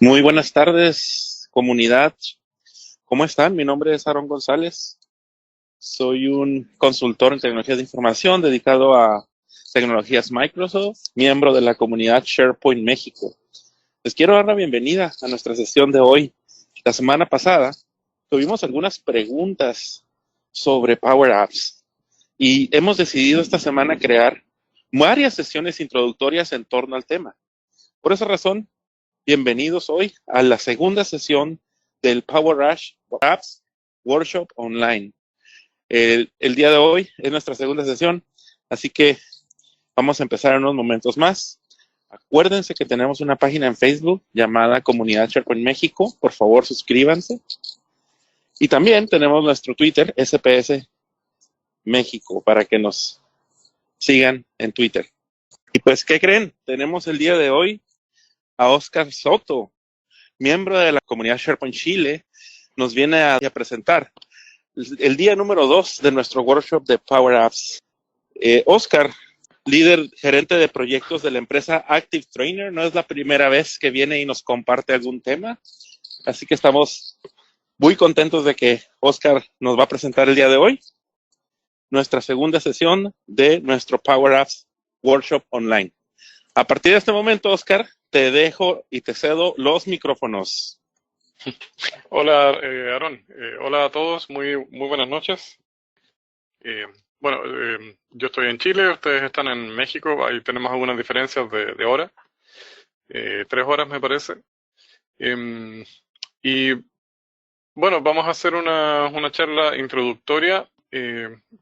Muy buenas tardes, comunidad. ¿Cómo están? Mi nombre es Aaron González. Soy un consultor en tecnologías de información dedicado a tecnologías Microsoft, miembro de la comunidad SharePoint México. Les quiero dar la bienvenida a nuestra sesión de hoy. La semana pasada tuvimos algunas preguntas sobre Power Apps y hemos decidido esta semana crear varias sesiones introductorias en torno al tema. Por esa razón, bienvenidos hoy a la segunda sesión del Power Apps Workshop Online. El día de hoy es nuestra segunda sesión, así que vamos a empezar en unos momentos más. Acuérdense que tenemos una página en Facebook llamada Comunidad SharePoint México. Por favor, suscríbanse. Y también tenemos nuestro Twitter, SPS México, para que nos sigan en Twitter. Y pues, ¿qué creen? Tenemos el día de hoy a Oscar Soto, miembro de la comunidad SharePoint Chile, nos viene a presentar el día número 2 de nuestro workshop de Power Apps. Oscar, líder gerente de proyectos de la empresa Active Trainer, no es la primera vez que viene y nos comparte algún tema, así que estamos muy contentos de que Oscar nos va a presentar el día de hoy nuestra segunda sesión de nuestro Power Apps Workshop Online. A partir de este momento, Oscar, te dejo y te cedo los micrófonos. Hola, Aaron. Hola a todos. Muy buenas noches. Yo estoy en Chile, ustedes están en México. Ahí tenemos algunas diferencias de hora. 3 horas me parece. Y bueno, vamos a hacer una charla introductoria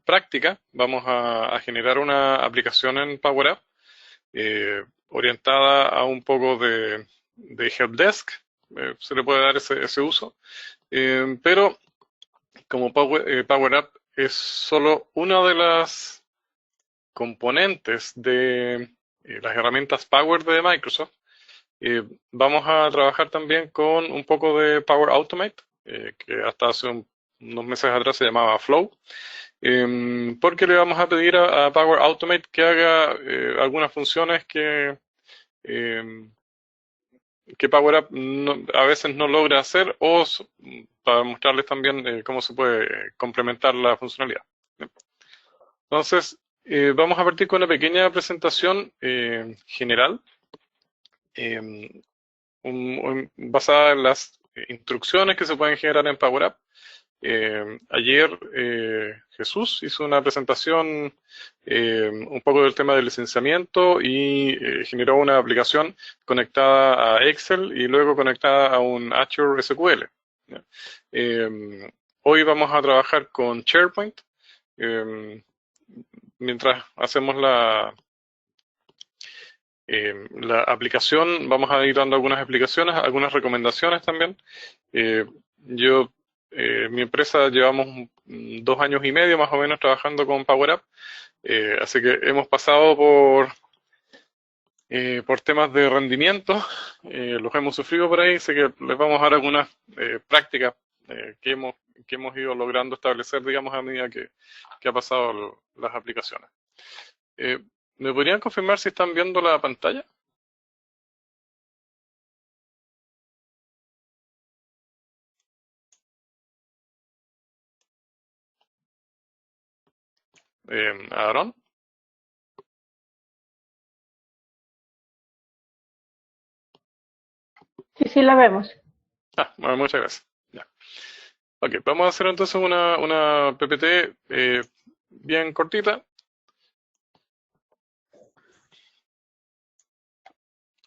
práctica. Vamos a generar una aplicación en Power App orientada a un poco de helpdesk. Se le puede dar ese uso. Pero como Power App es solo una de las componentes de las herramientas Power de Microsoft, vamos a trabajar también con un poco de Power Automate, que hasta hace unos meses atrás se llamaba Flow, porque le vamos a pedir a Power Automate que haga algunas funciones que Power App a veces no logra hacer, o para mostrarles también cómo se puede complementar la funcionalidad. Entonces, vamos a partir con una pequeña presentación general basada en las instrucciones que se pueden generar en Power App. Ayer Jesús hizo una presentación un poco del tema del licenciamiento y generó una aplicación conectada a Excel y luego conectada a un Azure SQL. Hoy vamos a trabajar con SharePoint. Mientras hacemos la aplicación, vamos a ir dando algunas explicaciones, algunas recomendaciones también. Mi empresa llevamos 2 años y medio más o menos trabajando con Power App, así que hemos pasado por temas de rendimiento, los hemos sufrido por ahí, así que les vamos a dar algunas prácticas que hemos ido logrando establecer, digamos, a medida que ha pasado las aplicaciones. ¿Me podrían confirmar si están viendo la pantalla? Aaron. Sí, la vemos. Bueno, muchas gracias. Ya. Ok, vamos a hacer entonces una PPT bien cortita.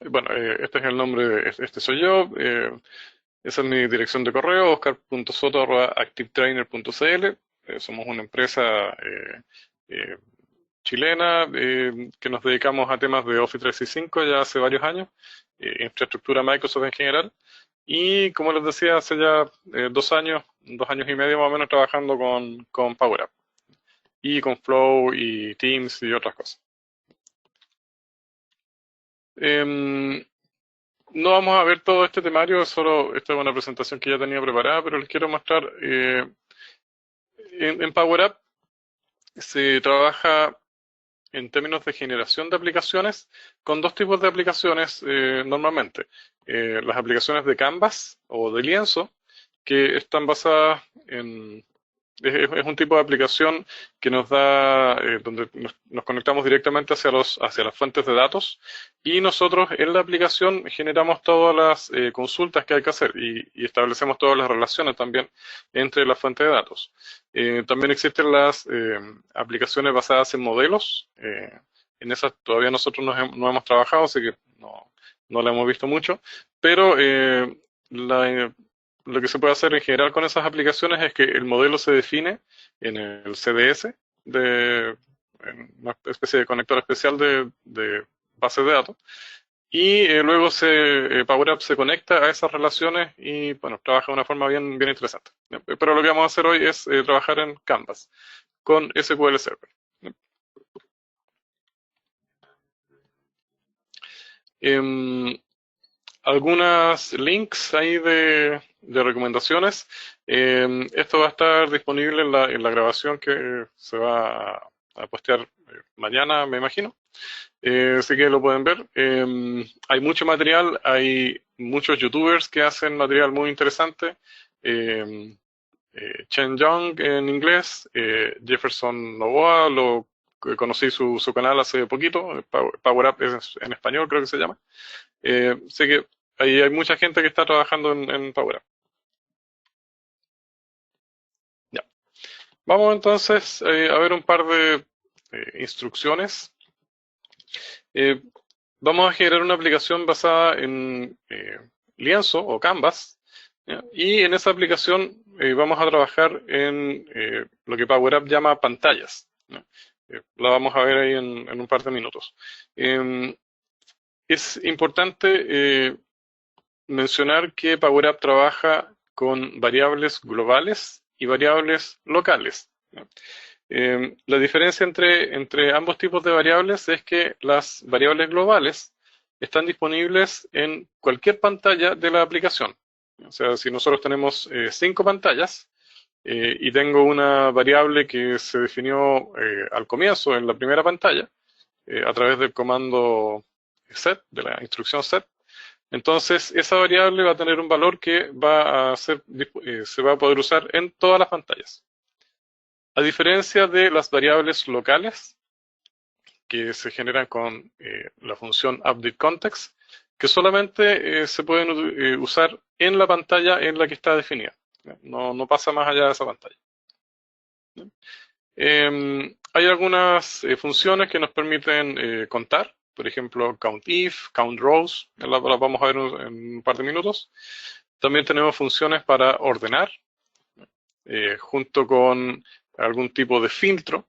Bueno, este es el nombre, este soy yo. Esa es mi dirección de correo, oscar.soto@activetrainer.cl. Somos una empresa chilena que nos dedicamos a temas de Office 365 ya hace varios años, infraestructura Microsoft en general. Y como les decía, hace ya 2 años y medio más o menos trabajando con Power App. Y con Flow y Teams y otras cosas. No vamos a ver todo este temario, solo esta es una presentación que ya tenía preparada, pero les quiero mostrar. En Power App se trabaja en términos de generación de aplicaciones con dos tipos de aplicaciones normalmente. Las aplicaciones de Canvas o de lienzo, que están basadas en... Es un tipo de aplicación que nos da, donde nos conectamos directamente hacia las fuentes de datos y nosotros en la aplicación generamos todas las consultas que hay que hacer y establecemos todas las relaciones también entre las fuentes de datos. También existen las aplicaciones basadas en modelos. En esas todavía nosotros no hemos trabajado, así que no la hemos visto mucho, pero lo que se puede hacer en general con esas aplicaciones es que el modelo se define en el CDS, en una especie de conector especial de base de datos, y luego Power Apps se conecta a esas relaciones y bueno, trabaja de una forma bien interesante. Pero lo que vamos a hacer hoy es trabajar en Canvas con SQL Server. Algunas links ahí de recomendaciones. Esto va a estar disponible en la grabación que se va a postear mañana, me imagino. Así que lo pueden ver. Hay mucho material, hay muchos youtubers que hacen material muy interesante. Chen Young en inglés, Jefferson Novoa, conocí su canal hace poquito, Power Up en español creo que se llama. Sé que hay mucha gente que está trabajando en Power Up. Ya. Vamos entonces a ver un par de instrucciones. Vamos a generar una aplicación basada en lienzo o Canvas, ¿ya? Y en esa aplicación vamos a trabajar en lo que Power Up llama pantallas, ¿ya? La vamos a ver ahí en un par de minutos. Es importante mencionar que Power Up trabaja con variables globales y variables locales, ¿ya? La diferencia entre ambos tipos de variables es que las variables globales están disponibles en cualquier pantalla de la aplicación. O sea, si nosotros tenemos 5 pantallas y tengo una variable que se definió al comienzo en la primera pantalla a través del comando set, de la instrucción set, entonces esa variable va a tener un valor que se va a poder usar en todas las pantallas. A diferencia de las variables locales, que se generan con la función updateContext, que solamente se pueden usar en la pantalla en la que está definida. No pasa más allá de esa pantalla. Hay algunas funciones que nos permiten contar, por ejemplo, CountIf, CountRows, las vamos a ver en un par de minutos. También tenemos funciones para ordenar, junto con algún tipo de filtro.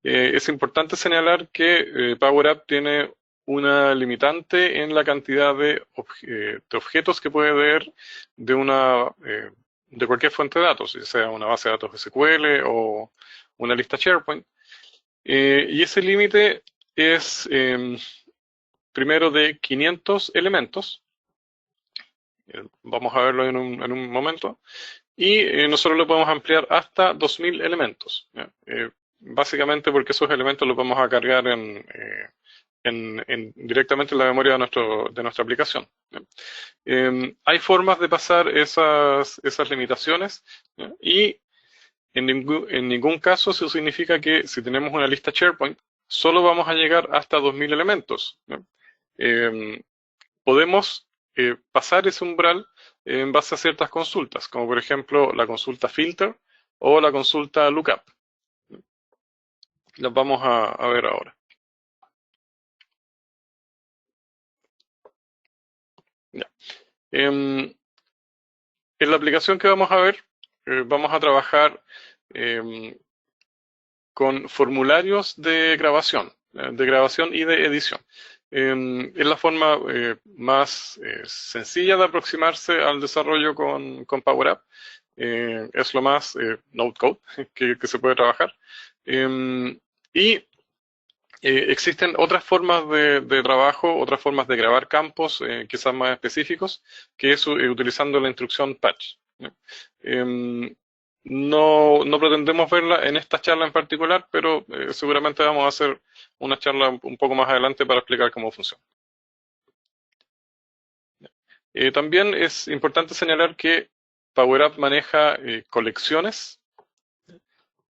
Es importante señalar que Power Up tiene una limitante en la cantidad de objetos que puede ver de cualquier fuente de datos, ya sea una base de datos SQL o una lista SharePoint. Y ese límite es primero de 500 elementos. Vamos a verlo en un momento. Y nosotros lo podemos ampliar hasta 2000 elementos. Básicamente porque esos elementos los vamos a cargar directamente en la memoria de nuestra aplicación. Hay formas de pasar esas limitaciones, y en ningún caso eso significa que si tenemos una lista SharePoint solo vamos a llegar hasta 2000 elementos. Podemos pasar ese umbral en base a ciertas consultas, como por ejemplo la consulta filter o la consulta lookup. Las vamos a ver ahora. Ya. En la aplicación que vamos a ver, vamos a trabajar con formularios de grabación y de edición. Es la forma más sencilla de aproximarse al desarrollo con Power Up. Es lo más no code que se puede trabajar. Y existen otras formas de trabajo, otras formas de grabar campos, quizás más específicos, que es utilizando la instrucción patch. No pretendemos verla en esta charla en particular, pero seguramente vamos a hacer una charla un poco más adelante para explicar cómo funciona. También es importante señalar que PowerUp maneja colecciones.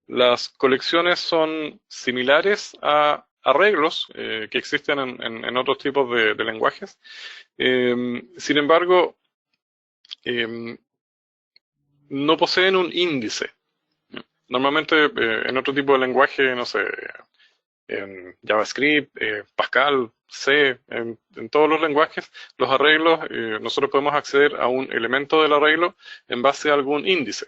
Las colecciones son similares a arreglos que existen en otros tipos de lenguajes. Sin embargo, no poseen un índice. Normalmente en otro tipo de lenguaje, no sé, en JavaScript, Pascal, C, en todos los lenguajes, los arreglos, nosotros podemos acceder a un elemento del arreglo en base a algún índice.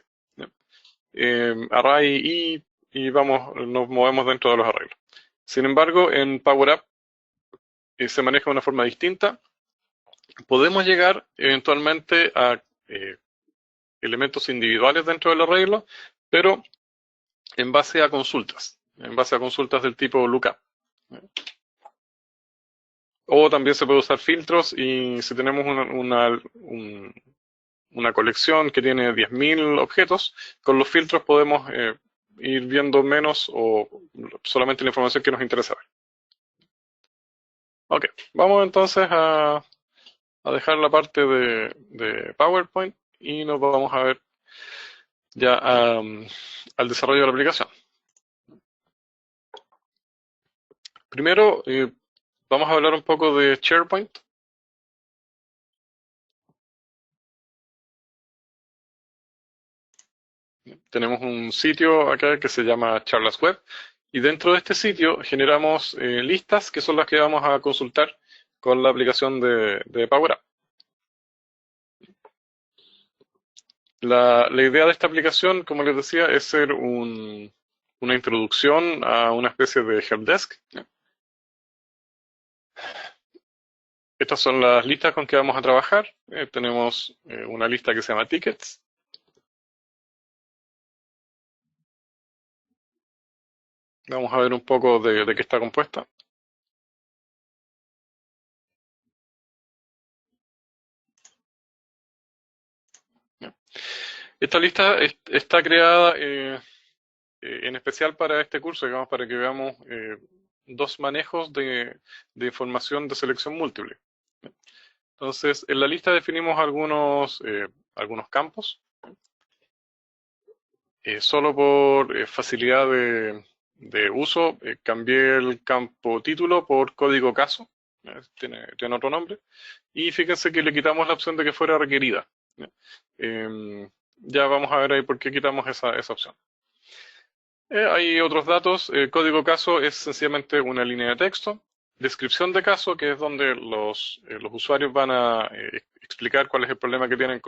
Array y nos movemos dentro de los arreglos. Sin embargo, en PowerUp se maneja de una forma distinta. Podemos llegar eventualmente a elementos individuales dentro del arreglo, pero en base a consultas del tipo lookup. O también se puede usar filtros y si tenemos una colección que tiene 10.000 objetos, con los filtros podemos ir viendo menos o solamente la información que nos interesa ver. Ok, vamos entonces a dejar la parte de PowerPoint y nos vamos a ver ya al desarrollo de la aplicación. Primero, vamos a hablar un poco de SharePoint. Tenemos un sitio acá que se llama Charlas Web y dentro de este sitio generamos listas que son las que vamos a consultar con la aplicación de PowerUp. La idea de esta aplicación, como les decía, es ser una introducción a una especie de helpdesk. Estas son las listas con que vamos a trabajar. Tenemos una lista que se llama tickets. Vamos a ver un poco de qué está compuesta. Esta lista está creada en especial para este curso, digamos, para que veamos dos manejos de información de selección múltiple. Entonces, en la lista definimos algunos campos. Solo por facilidad de uso, cambié el campo título por código caso. Tiene otro nombre. Y fíjense que le quitamos la opción de que fuera requerida. Ya vamos a ver ahí por qué quitamos esa opción. Hay otros datos. Código caso es sencillamente una línea de texto. Descripción de caso, que es donde los usuarios van a explicar cuál es el problema que tienen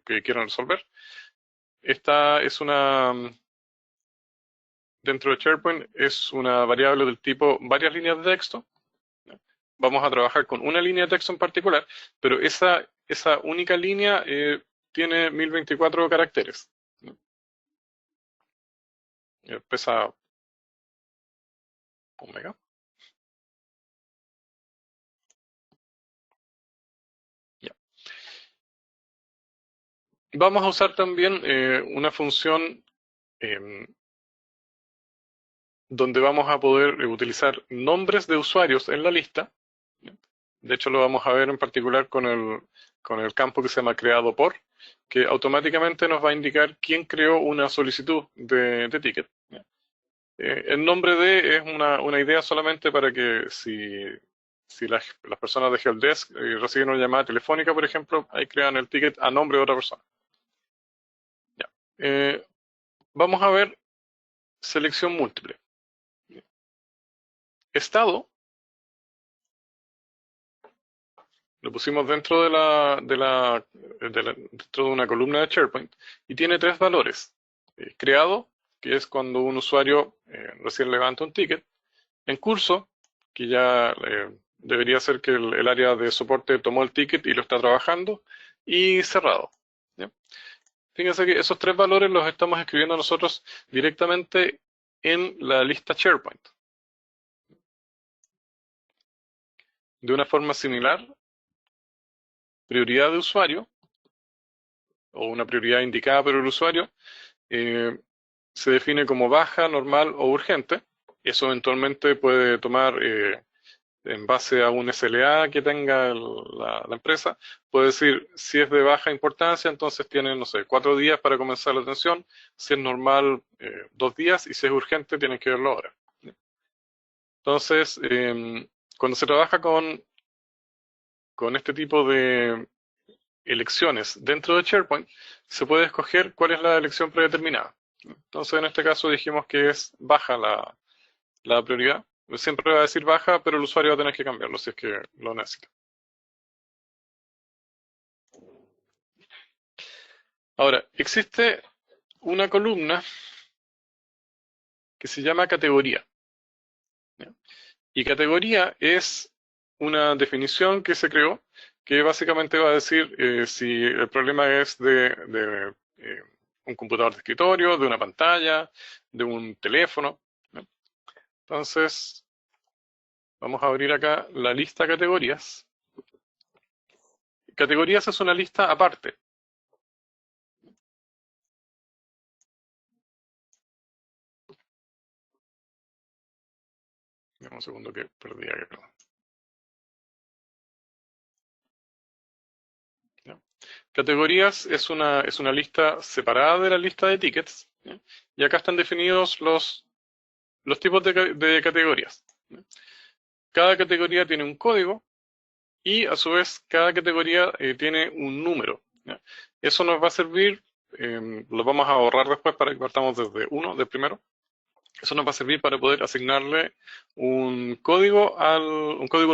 que quieren resolver. Esta es dentro de SharePoint, es una variable del tipo varias líneas de texto. Vamos a trabajar con una línea de texto en particular, pero esa única línea tiene 1024 caracteres. Pesa un mega. Ya. Vamos a usar también una función donde vamos a poder utilizar nombres de usuarios en la lista. De hecho, lo vamos a ver en particular con el campo que se llama creado por, que automáticamente nos va a indicar quién creó una solicitud de ticket. El nombre de es una idea solamente para que si las personas de Helpdesk reciben una llamada telefónica, por ejemplo, ahí crean el ticket a nombre de otra persona. Ya. Vamos a ver selección múltiple. Estado lo pusimos dentro dentro de una columna de SharePoint y tiene tres valores. Creado, que es cuando un usuario recién levanta un ticket. En curso, que ya debería ser que el área de soporte tomó el ticket y lo está trabajando. Y cerrado. ¿Ya? Fíjense que esos tres valores los estamos escribiendo nosotros directamente en la lista SharePoint. De una forma similar, prioridad de usuario, o una prioridad indicada por el usuario, se define como baja, normal o urgente. Eso eventualmente puede tomar, en base a un SLA que tenga la empresa, puede decir si es de baja importancia, entonces tienen, no sé, 4 días para comenzar la atención, si es normal, 2 días, y si es urgente, tienen que verlo ahora. Entonces, cuando se trabaja con este tipo de elecciones dentro de SharePoint, se puede escoger cuál es la elección predeterminada. Entonces, en este caso dijimos que es baja la prioridad. Siempre va a decir baja, pero el usuario va a tener que cambiarlo si es que lo necesita. Ahora, existe una columna que se llama categoría. ¿Ya? Y categoría es una definición que se creó que básicamente va a decir si el problema es de un computador de escritorio, de una pantalla, de un teléfono. ¿No? Entonces, vamos a abrir acá la lista de categorías. Categorías es una lista aparte. Dame un segundo que perdí acá. ¿Ya? Categorías es una lista separada de la lista de tickets. ¿Ya? Y acá están definidos los tipos de categorías. ¿Ya? Cada categoría tiene un código y a su vez cada categoría tiene un número. ¿Ya? Eso nos va a servir, lo vamos a ahorrar después para que partamos desde uno, del primero. Eso nos va a servir para poder asignarle un código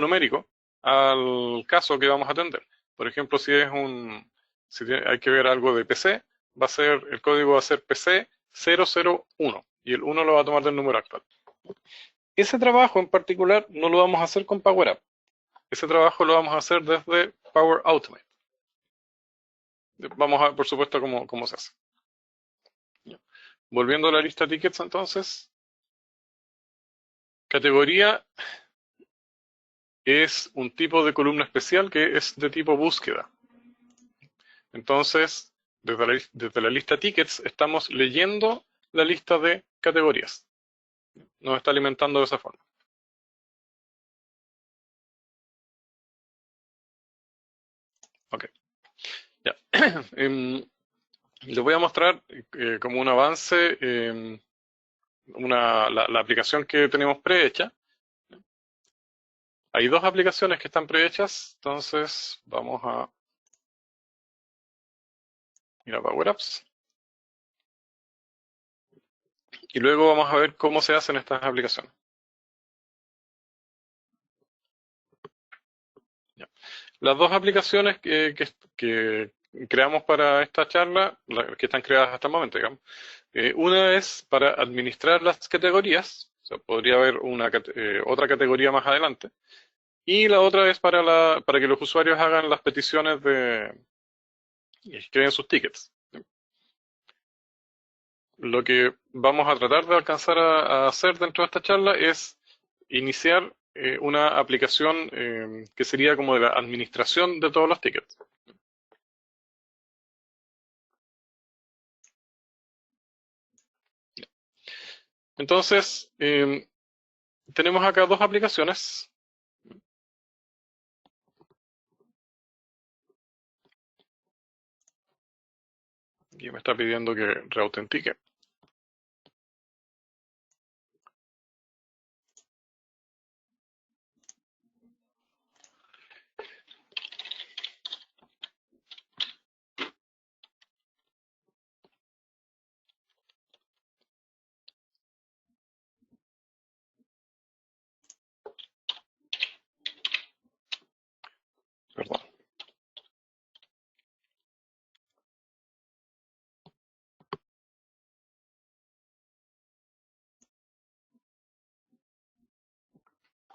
numérico al caso que vamos a atender. Por ejemplo, si hay que ver algo de PC, el código va a ser PC 001 y el 1 lo va a tomar del número actual. Ese trabajo en particular no lo vamos a hacer con Power Up. Ese trabajo lo vamos a hacer desde Power Automate. Vamos a ver, por supuesto, cómo se hace. Volviendo a la lista de tickets, entonces, categoría es un tipo de columna especial que es de tipo búsqueda. Entonces, desde la lista tickets estamos leyendo la lista de categorías. Nos está alimentando de esa forma. Ok. Ya. Les voy a mostrar como un avance la aplicación que tenemos prehecha. Hay dos aplicaciones que están prehechas, entonces vamos a ir a Power Apps. Y luego vamos a ver cómo se hacen estas aplicaciones. Ya. Las dos aplicaciones que creamos para esta charla, que están creadas hasta el momento, digamos. Una es para administrar las categorías, o sea, podría haber otra categoría más adelante. Y la otra es para que los usuarios hagan las peticiones y creen sus tickets. Lo que vamos a tratar de alcanzar a hacer dentro de esta charla es iniciar una aplicación que sería como de la administración de todos los tickets. Entonces, tenemos acá dos aplicaciones. Y me está pidiendo que reautentique. Perdón.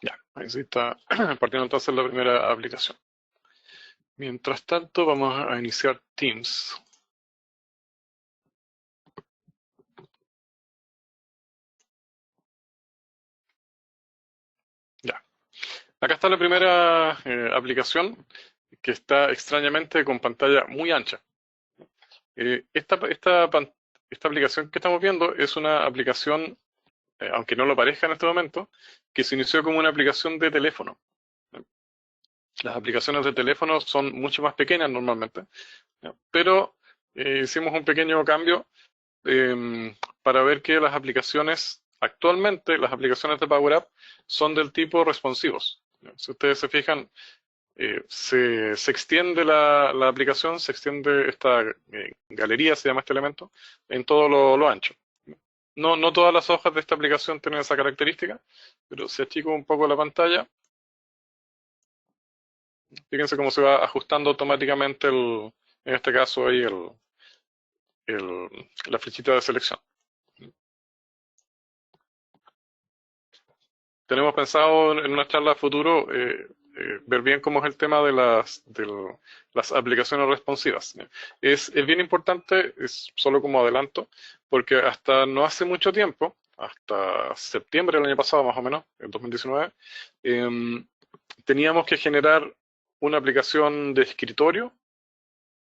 Ya, ahí sí está partiendo entonces la primera aplicación. Mientras tanto, vamos a iniciar Teams. Ya. Acá está la primera aplicación que está extrañamente con pantalla muy ancha. esta aplicación que estamos viendo es una aplicación, aunque no lo parezca en este momento, que se inició como una aplicación de teléfono. Las aplicaciones de teléfono son mucho más pequeñas normalmente, ¿ya? Pero hicimos un pequeño cambio para ver que las aplicaciones, actualmente las aplicaciones de Power App son del tipo responsivos. ¿Ya? Si ustedes se fijan, se extiende la aplicación, se extiende esta galería, se llama este elemento, en todo lo ancho. No todas las hojas de esta aplicación tienen esa característica, pero si achico un poco la pantalla, fíjense cómo se va ajustando automáticamente en este caso ahí la flechita de selección. Tenemos pensado en una charla futuro ver bien cómo es el tema de las aplicaciones responsivas. Es bien importante, es solo como adelanto, porque hasta no hace mucho tiempo, hasta septiembre del año pasado más o menos, en 2019, teníamos que generar una aplicación de escritorio,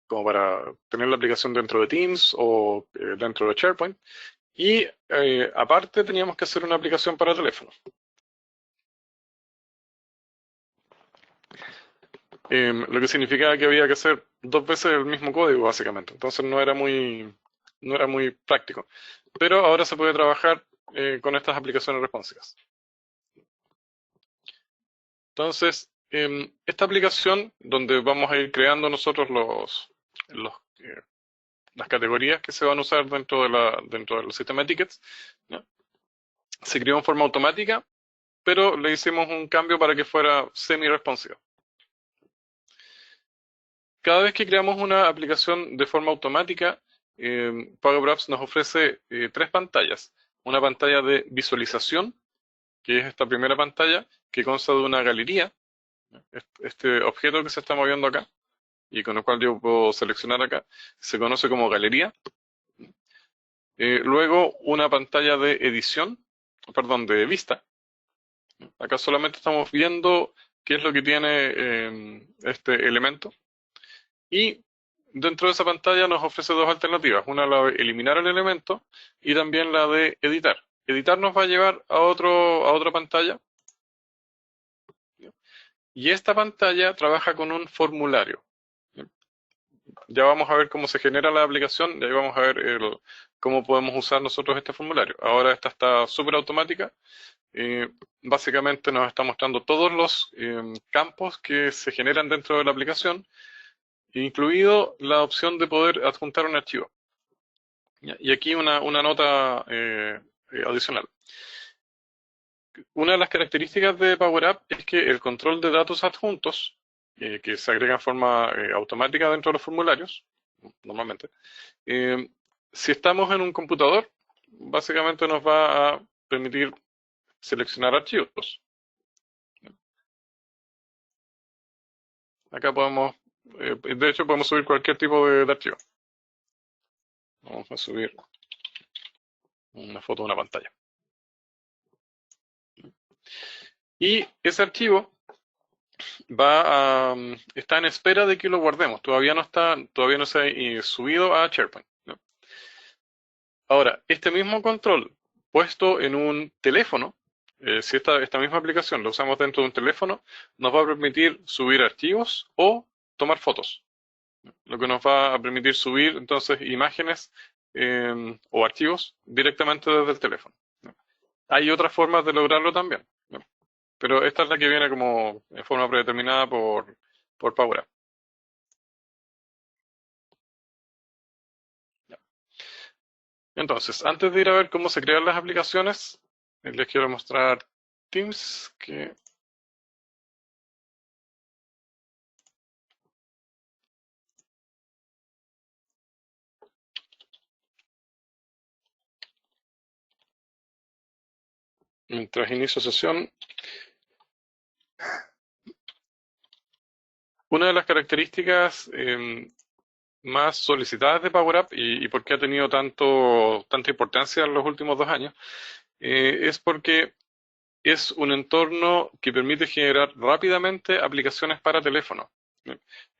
como para tener la aplicación dentro de Teams o dentro de SharePoint, y aparte teníamos que hacer una aplicación para teléfono. Lo que significaba que había que hacer dos veces el mismo código, básicamente. Entonces no era muy práctico. Pero ahora se puede trabajar con estas aplicaciones responsivas. Entonces, esta aplicación, donde vamos a ir creando nosotros las categorías que se van a usar dentro del sistema de tickets, ¿no? Se creó en forma automática, pero le hicimos un cambio para que fuera semi-responsiva. Cada vez que creamos una aplicación de forma automática, Power Apps nos ofrece tres pantallas. Una pantalla de visualización, que es esta primera pantalla, que consta de una galería, este objeto que se está moviendo acá, y con el cual yo puedo seleccionar acá, se conoce como galería. Luego una pantalla de edición, perdón, de vista. Acá solamente estamos viendo qué es lo que tiene este elemento. Y dentro de esa pantalla nos ofrece dos alternativas, una la de eliminar el elemento y también la de editar. Editar nos va a llevar a otra pantalla, y esta pantalla trabaja con un formulario. Ya vamos a ver cómo se genera la aplicación, y ahí vamos a ver cómo podemos usar nosotros este formulario. Ahora esta está súper automática. Básicamente nos está mostrando todos los campos que se generan dentro de la aplicación, incluido la opción de poder adjuntar un archivo. Y aquí una nota adicional. Una de las características de Power App es que el control de datos adjuntos, que se agrega en forma automática dentro de los formularios, normalmente, si estamos en un computador, básicamente nos va a permitir seleccionar archivos. Acá podemos, de hecho podemos subir cualquier tipo de archivo. Vamos a subir una foto de una pantalla. Y ese archivo está en espera de que lo guardemos. Todavía no se ha subido a SharePoint, ¿no? Ahora, este mismo control puesto en un teléfono, si esta misma aplicación la usamos dentro de un teléfono, nos va a permitir subir archivos o tomar fotos. Lo que nos va a permitir subir entonces imágenes o archivos directamente desde el teléfono. Hay otras formas de lograrlo también, ¿no? Pero esta es la que viene como en forma predeterminada por Power App. Entonces, antes de ir a ver cómo se crean las aplicaciones, les quiero mostrar Teams, que mientras inicio sesión, una de las características más solicitadas de Power App y por qué ha tenido tanta importancia en los últimos 2 años, es porque es un entorno que permite generar rápidamente aplicaciones para teléfono.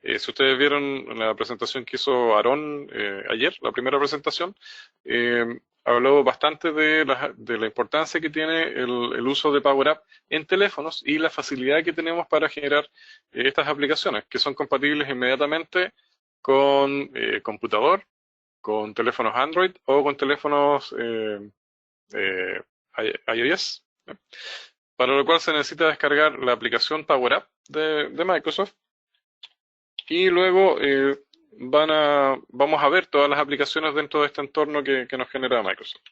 Si ustedes vieron la presentación que hizo Aarón ayer, la primera presentación, habló bastante de la importancia que tiene el uso de Power App en teléfonos y la facilidad que tenemos para generar estas aplicaciones, que son compatibles inmediatamente con computador, con teléfonos Android o con teléfonos eh, iOS, ¿no? Para lo cual se necesita descargar la aplicación Power App de Microsoft y luego vamos a ver todas las aplicaciones dentro de este entorno que nos genera Microsoft.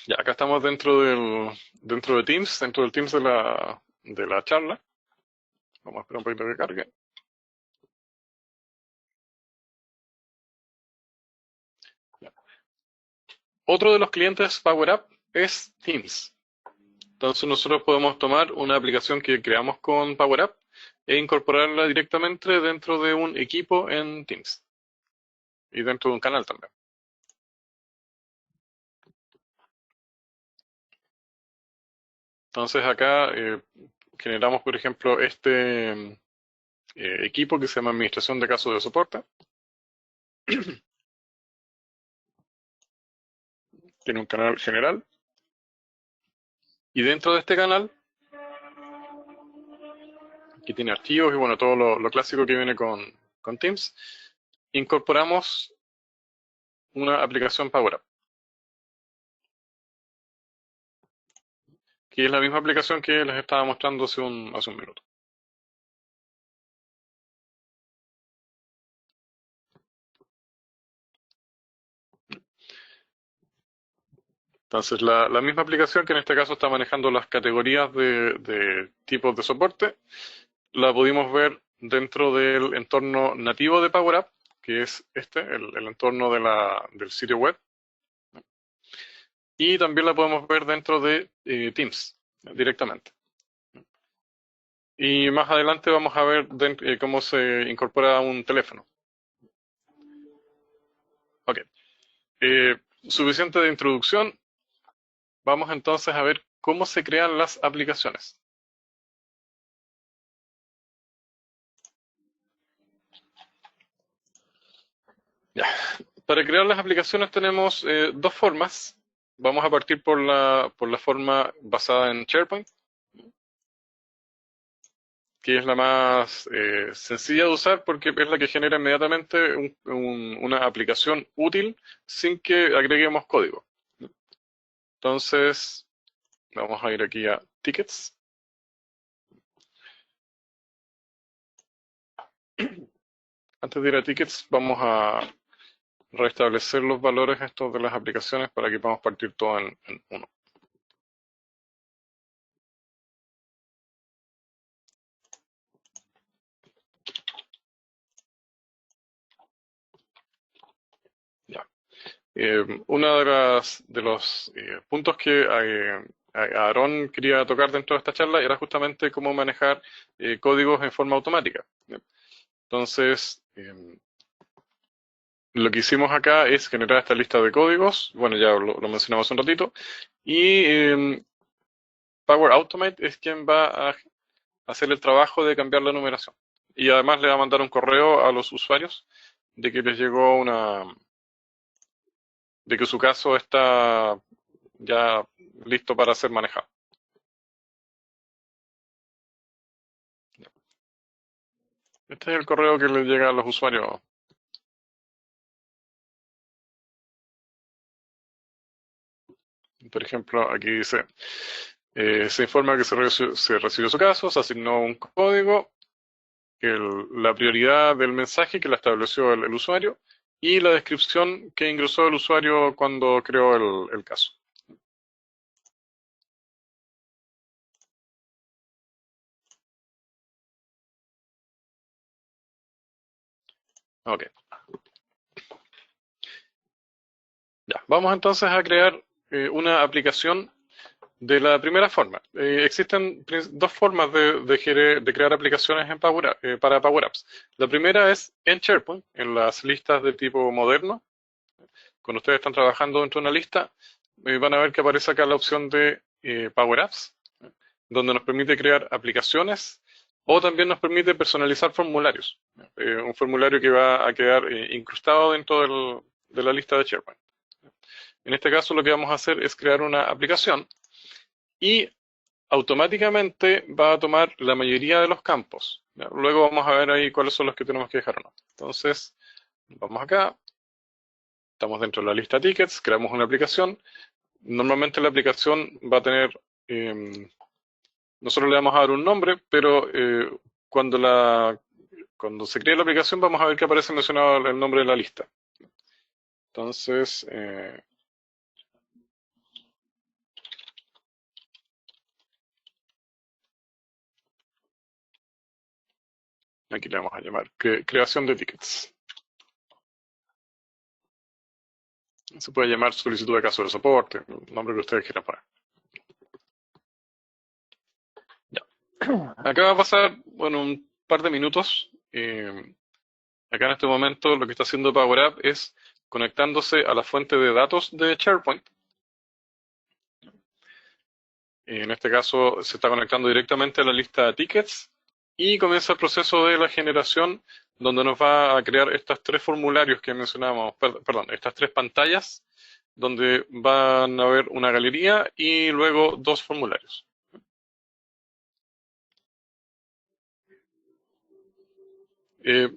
Ya, acá estamos dentro de Teams, dentro del Teams de la charla. Vamos a esperar un poquito que cargue. Ya. Otro de los clientes Power App es Teams. Entonces nosotros podemos tomar una aplicación que creamos con Power App e incorporarla directamente dentro de un equipo en Teams y dentro de un canal también. Entonces acá generamos, por ejemplo, este equipo que se llama Administración de Casos de Soporte. Tiene un canal general. Y dentro de este canal, que tiene archivos y bueno, todo lo clásico que viene con Teams, incorporamos una aplicación Power App, que es la misma aplicación que les estaba mostrando hace un minuto. Entonces, la misma aplicación que en este caso está manejando las categorías de tipos de soporte, la pudimos ver dentro del entorno nativo de Power App, que es el entorno del sitio web. Y también la podemos ver dentro de Teams, directamente. Y más adelante vamos a ver cómo se incorpora un teléfono. Ok. Suficiente de introducción. Vamos entonces a ver cómo se crean las aplicaciones. Ya. Para crear las aplicaciones tenemos dos formas. Vamos a partir por la forma basada en SharePoint, que es la más sencilla de usar porque es la que genera inmediatamente una aplicación útil sin que agreguemos código. Entonces, vamos a ir aquí a Tickets. Antes de ir a Tickets, vamos a restablecer los valores estos de las aplicaciones para que podamos partir todo en uno. Ya. Uno de los puntos que Aarón quería tocar dentro de esta charla era justamente cómo manejar códigos en forma automática. Entonces, lo que hicimos acá es generar esta lista de códigos, bueno, ya lo mencionamos un ratito, y Power Automate es quien va a hacer el trabajo de cambiar la numeración. Y además le va a mandar un correo a los usuarios de que les llegó de que su caso está ya listo para ser manejado. Este es el correo que les llega a los usuarios. Por ejemplo, aquí dice, se informa que se recibió su caso, se asignó un código, la prioridad del mensaje que la estableció el usuario y la descripción que ingresó el usuario cuando creó el caso. Ok. Ya, vamos entonces a crear una aplicación de la primera forma. Existen dos formas de crear aplicaciones en para Power Apps. La primera es en SharePoint, en las listas de tipo moderno. Cuando ustedes están trabajando dentro de una lista, van a ver que aparece acá la opción de Power Apps, donde nos permite crear aplicaciones o también nos permite personalizar formularios. Un formulario que va a quedar incrustado dentro de la lista de SharePoint. En este caso lo que vamos a hacer es crear una aplicación y automáticamente va a tomar la mayoría de los campos. Luego vamos a ver ahí cuáles son los que tenemos que dejar o no. Entonces, vamos acá, estamos dentro de la lista tickets, creamos una aplicación. Normalmente la aplicación va a tener, nosotros le vamos a dar un nombre, pero cuando se cree la aplicación vamos a ver que aparece mencionado el nombre de la lista. Entonces, aquí le vamos a llamar creación de tickets. Se puede llamar solicitud de caso de soporte, el nombre que ustedes quieran poner. Ya. Acá va a pasar, bueno, un par de minutos. Acá en este momento lo que está haciendo Power App es conectándose a la fuente de datos de SharePoint. En este caso se está conectando directamente a la lista de tickets y comienza el proceso de la generación donde nos va a crear estos tres formularios que mencionábamos, perdón, estas tres pantallas donde van a haber una galería y luego dos formularios.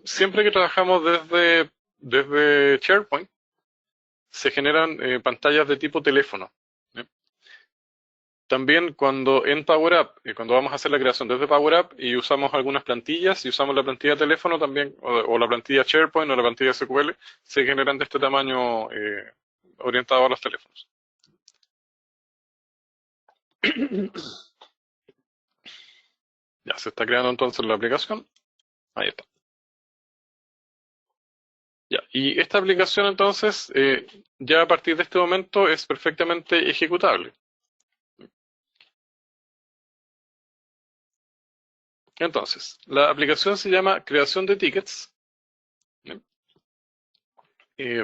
Siempre que trabajamos desde SharePoint, se generan pantallas de tipo teléfono. También cuando en Power App, cuando vamos a hacer la creación desde Power App y usamos algunas plantillas, y usamos la plantilla de teléfono también, o la plantilla SharePoint o la plantilla SQL, se generan de este tamaño orientado a los teléfonos. Ya se está creando entonces la aplicación. Ahí está. Ya, y esta aplicación entonces, ya a partir de este momento es perfectamente ejecutable. Entonces, la aplicación se llama creación de tickets.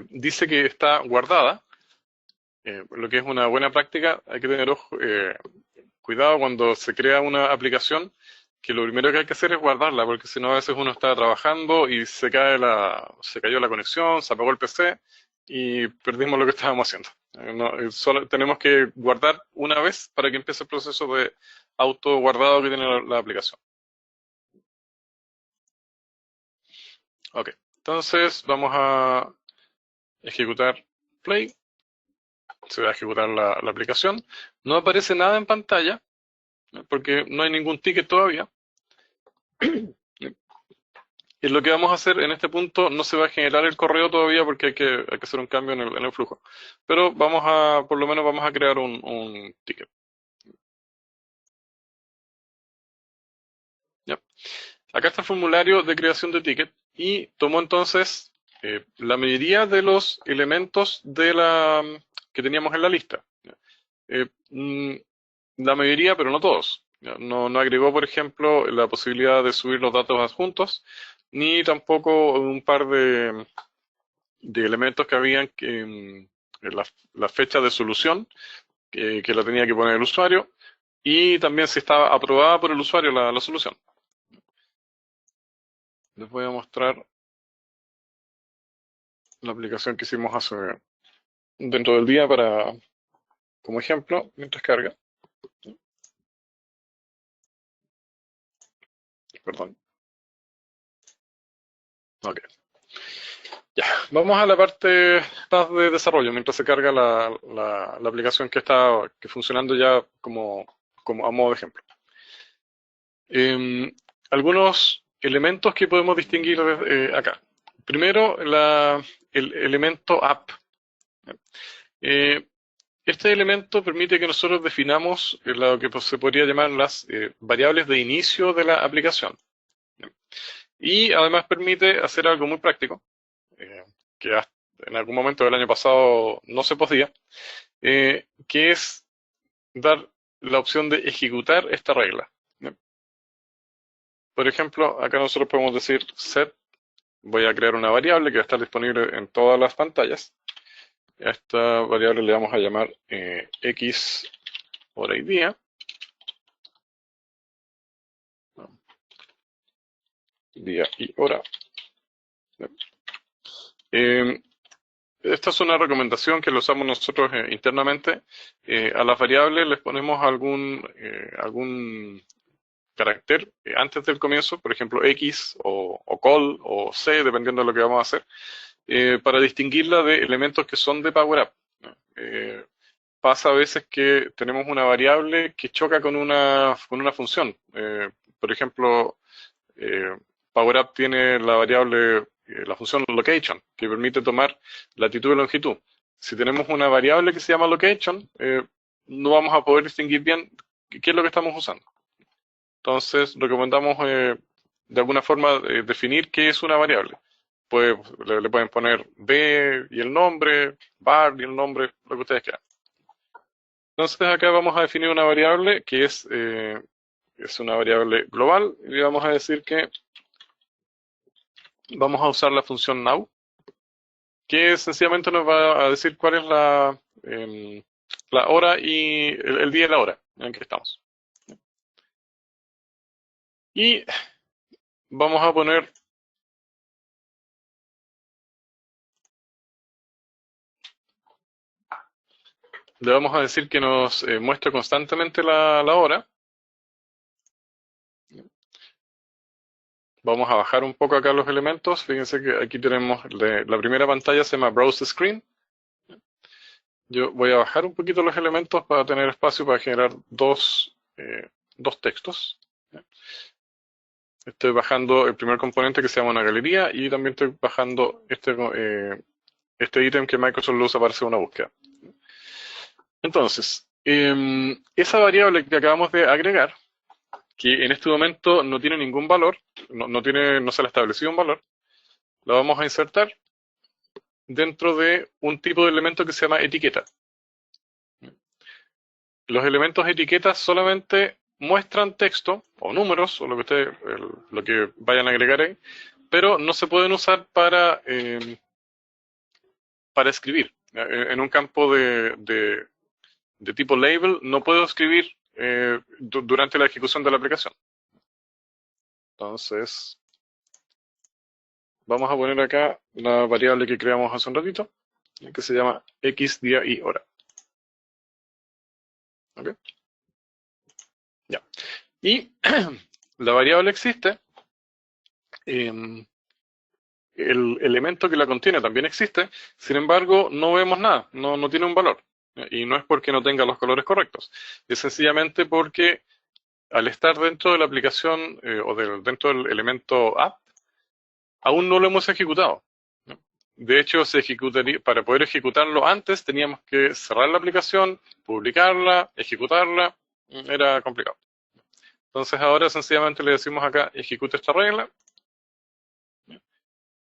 Dice que está guardada, lo que es una buena práctica. Hay que tener cuidado cuando se crea una aplicación, que lo primero que hay que hacer es guardarla, porque si no a veces uno está trabajando y se cayó la conexión, se apagó el PC y perdimos lo que estábamos haciendo. Solo tenemos que guardar una vez para que empiece el proceso de auto guardado que tiene la aplicación. Ok, entonces vamos a ejecutar play. Se va a ejecutar la aplicación. No aparece nada en pantalla, porque no hay ningún ticket todavía. Y lo que vamos a hacer en este punto, no se va a generar el correo todavía porque hay que hacer un cambio en el flujo. Pero por lo menos vamos a crear un ticket. ¿Ya? Acá está el formulario de creación de ticket y tomó entonces la mayoría de los elementos que teníamos en la lista. La mayoría, pero no todos. No agregó, por ejemplo, la posibilidad de subir los datos adjuntos, ni tampoco un par de elementos que habían la fecha de solución, que la tenía que poner el usuario, y también si estaba aprobada por el usuario la solución. Les voy a mostrar la aplicación que hicimos dentro del día como ejemplo, mientras carga. Perdón. Ok. Ya, vamos a la parte más de desarrollo, mientras se carga la aplicación que está funcionando ya como a modo de ejemplo. Algunos elementos que podemos distinguir acá. Primero, el elemento app. Este elemento permite que nosotros definamos lo que se podría llamar las variables de inicio de la aplicación. Y además permite hacer algo muy práctico, que en algún momento del año pasado no se podía, que es dar la opción de ejecutar esta regla. Por ejemplo, acá nosotros podemos decir set, voy a crear una variable que va a estar disponible en todas las pantallas. A esta variable le vamos a llamar x hora y día. Día y hora. Esta es una recomendación que lo usamos nosotros internamente. A las variables les ponemos algún carácter antes del comienzo, por ejemplo X o call o C, dependiendo de lo que vamos a hacer, para distinguirla de elementos que son de PowerUp. Pasa a veces que tenemos una variable que choca con una función. Por ejemplo, PowerUp tiene la variable, la función location, que permite tomar latitud y longitud. Si tenemos una variable que se llama location, no vamos a poder distinguir bien qué es lo que estamos usando. Entonces, recomendamos de alguna forma definir qué es una variable. Le pueden poner B y el nombre, var y el nombre, lo que ustedes quieran. Entonces, acá vamos a definir una variable que es una variable global y le vamos a decir que vamos a usar la función now, que sencillamente nos va a decir cuál es la hora y el día y la hora en que estamos. Y vamos a poner le vamos a decir que nos muestre constantemente la hora. Vamos a bajar un poco acá los elementos. Fíjense que aquí tenemos la primera pantalla, se llama Browse Screen. Yo voy a bajar un poquito los elementos para tener espacio para generar dos textos. Estoy bajando el primer componente que se llama una galería y también estoy bajando este ítem que Microsoft lo usa para hacer una búsqueda. Entonces, esa variable que acabamos de agregar, que en este momento no tiene ningún valor, no se le ha establecido un valor, la vamos a insertar dentro de un tipo de elemento que se llama etiqueta. Los elementos etiquetas solamente muestran texto o números o lo que vayan a agregar ahí, pero no se pueden usar para escribir. En un campo de tipo label no puedo escribir durante la ejecución de la aplicación. Entonces, vamos a poner acá la variable que creamos hace un ratito, que se llama X, día y hora. ¿Ok? Ya. Y la variable existe, el elemento que la contiene también existe, sin embargo no vemos nada, no tiene un valor. Y no es porque no tenga los colores correctos, es sencillamente porque al estar dentro de la aplicación o dentro del elemento app, aún no lo hemos ejecutado. De hecho, para poder ejecutarlo antes teníamos que cerrar la aplicación, publicarla, ejecutarla, era complicado. Entonces ahora sencillamente le decimos acá, ejecute esta regla.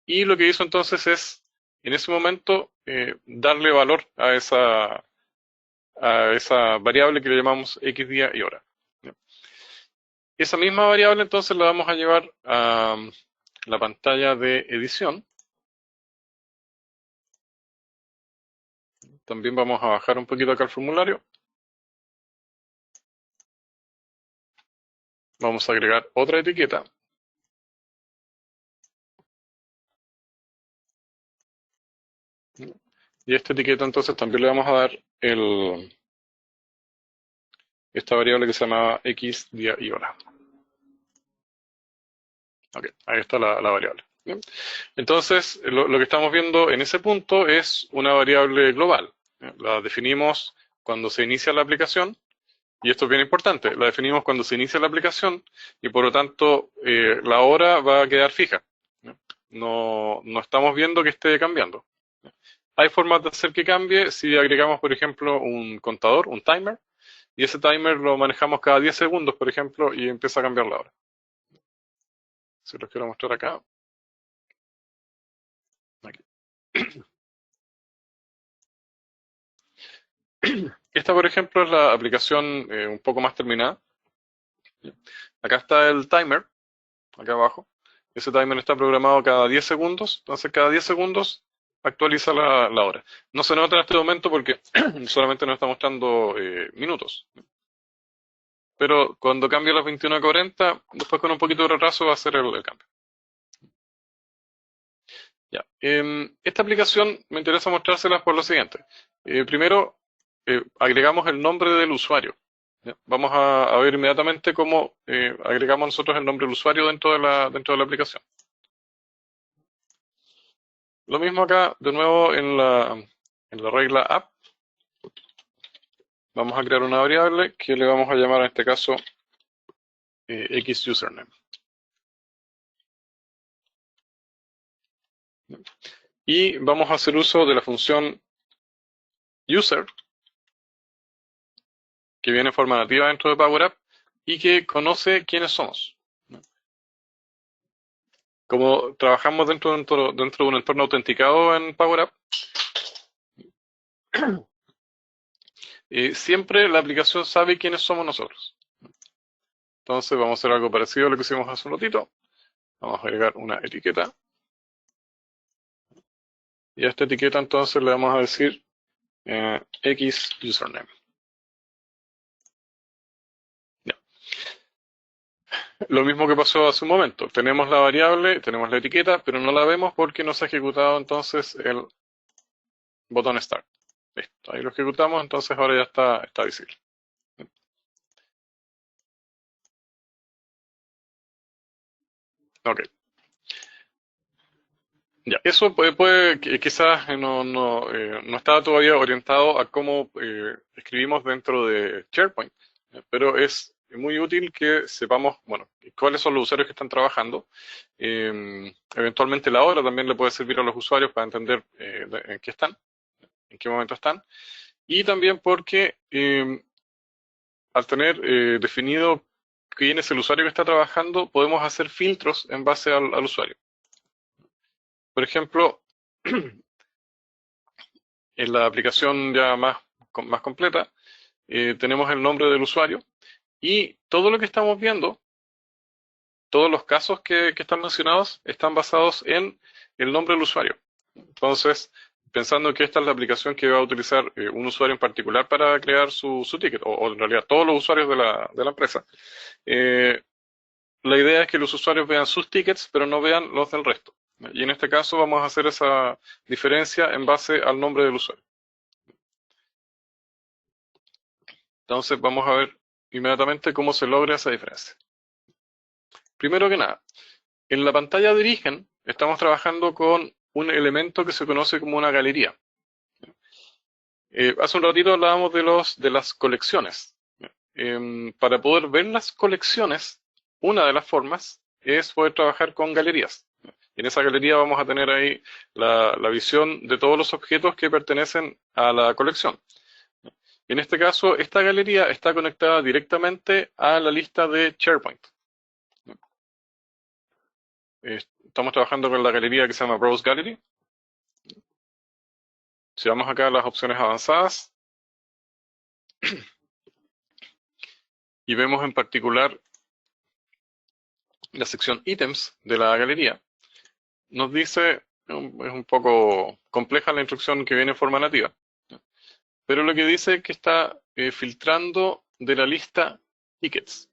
Y lo que hizo entonces es, en ese momento, darle valor a esa variable que le llamamos X día y hora. Esa misma variable entonces la vamos a llevar a la pantalla de edición. También vamos a bajar un poquito acá el formulario. Vamos a agregar otra etiqueta. Y a esta etiqueta entonces también le vamos a dar esta variable que se llama X día y hora. Ok, ahí está la variable. ¿Bien? Entonces, lo que estamos viendo en ese punto es una variable global. La definimos cuando se inicia la aplicación, y esto es bien importante, la definimos cuando se inicia la aplicación, y por lo tanto la hora va a quedar fija. No estamos viendo que esté cambiando. Hay formas de hacer que cambie si agregamos, por ejemplo, un contador, un timer, y ese timer lo manejamos cada 10 segundos, por ejemplo, y empieza a cambiar la hora. Se los quiero mostrar acá. Aquí. Esta, por ejemplo, es la aplicación un poco más terminada. Acá está el timer, acá abajo. Ese timer está programado cada 10 segundos, entonces cada 10 segundos actualiza la hora. No se nota en este momento porque solamente nos está mostrando minutos. pero cuando cambie a las 21:40, después con un poquito de retraso va a ser el cambio. Ya. Esta aplicación me interesa mostrárselas por lo siguiente. Primero, agregamos el nombre del usuario. ¿Ya? Vamos a ver inmediatamente cómo agregamos nosotros el nombre del usuario dentro de la aplicación. Lo mismo acá, de nuevo en la regla app, vamos a crear una variable que le vamos a llamar en este caso xUsername. Y vamos a hacer uso de la función user, que viene en forma nativa dentro de Power App y que conoce quiénes somos. Como trabajamos dentro de un entorno autenticado en Power App, siempre la aplicación sabe quiénes somos nosotros. Entonces vamos a hacer algo parecido a lo que hicimos hace un ratito. Vamos a agregar una etiqueta. Y a esta etiqueta entonces le vamos a decir xUsername. Ya. Lo mismo que pasó hace un momento. Tenemos la variable, tenemos la etiqueta, pero no la vemos porque no se ha ejecutado entonces el botón Start. Listo, ahí lo ejecutamos, entonces ahora ya está visible. Ok. Ya, eso quizás no estaba todavía orientado a cómo escribimos dentro de SharePoint, pero es muy útil que sepamos, bueno, cuáles son los usuarios que están trabajando. Eventualmente la hora también le puede servir a los usuarios para entender en qué están, en qué momento están. Y también porque al tener definido quién es el usuario que está trabajando, podemos hacer filtros en base al usuario. Por ejemplo, en la aplicación ya más completa, tenemos el nombre del usuario y todo lo que estamos viendo, todos los casos que están mencionados, están basados en el nombre del usuario. Entonces, pensando que esta es la aplicación que va a utilizar un usuario en particular para crear su ticket, o en realidad todos los usuarios de la empresa, la idea es que los usuarios vean sus tickets, pero no vean los del resto. Y en este caso vamos a hacer esa diferencia en base al nombre del usuario. Entonces vamos a ver inmediatamente cómo se logra esa diferencia. Primero que nada, en la pantalla de origen estamos trabajando con un elemento que se conoce como una galería. Hace un ratito hablábamos de las colecciones. Para poder ver las colecciones, una de las formas es poder trabajar con galerías. En esa galería vamos a tener ahí la visión de todos los objetos que pertenecen a la colección. En este caso, esta galería está conectada directamente a la lista de SharePoint. Estamos trabajando con la galería que se llama Browse Gallery. Si vamos acá a las opciones avanzadas y vemos en particular la sección ítems de la galería, nos dice, es un poco compleja la instrucción que viene en forma nativa, pero lo que dice es que está filtrando de la lista tickets.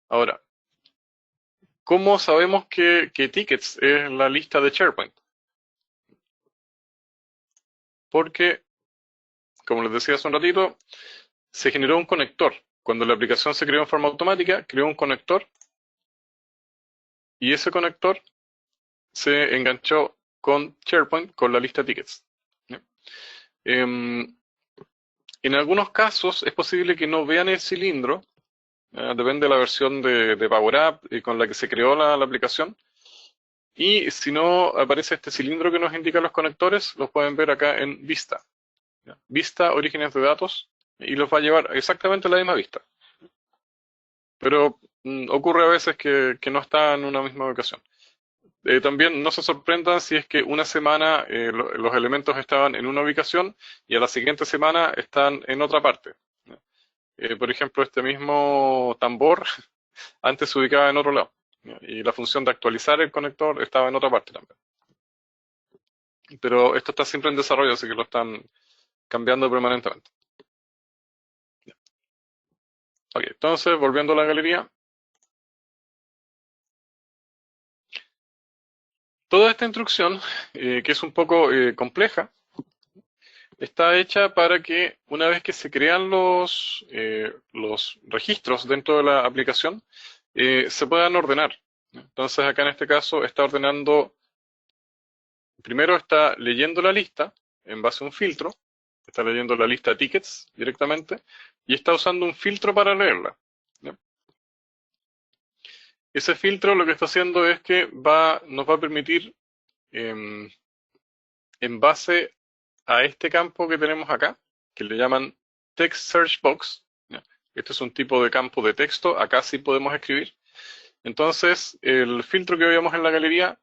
Ahora, ¿cómo sabemos que tickets es la lista de SharePoint? Porque, como les decía hace un ratito, se generó un conector. Cuando la aplicación se creó en forma automática, creó un conector y ese conector se enganchó con SharePoint con la lista de tickets. En algunos casos es posible que no vean el cilindro, depende de la versión de Power App con la que se creó la aplicación. Y si no aparece este cilindro que nos indica los conectores, los pueden ver acá en Vista. Vista, orígenes de datos, y los va a llevar exactamente a la misma vista. Pero ocurre a veces que no está en una misma ubicación. También no se sorprendan si es que una semana los elementos estaban en una ubicación y a la siguiente semana están en otra parte. Por ejemplo, este mismo tambor antes se ubicaba en otro lado y la función de actualizar el conector estaba en otra parte también. Pero esto está siempre en desarrollo, así que lo están cambiando permanentemente. Ok, entonces, volviendo a la galería. Toda esta instrucción, que es un poco compleja, está hecha para que una vez que se crean los registros dentro de la aplicación, se puedan ordenar. Entonces acá en este caso está ordenando, primero está leyendo la lista en base a un filtro, está leyendo la lista de tickets directamente y está usando un filtro para leerla. ¿Ya? Ese filtro lo que está haciendo es que nos va a permitir, em, en base a este campo que tenemos acá, que le llaman Text Search Box. ¿Ya? Este es un tipo de campo de texto, acá sí podemos escribir. Entonces, el filtro que veíamos en la galería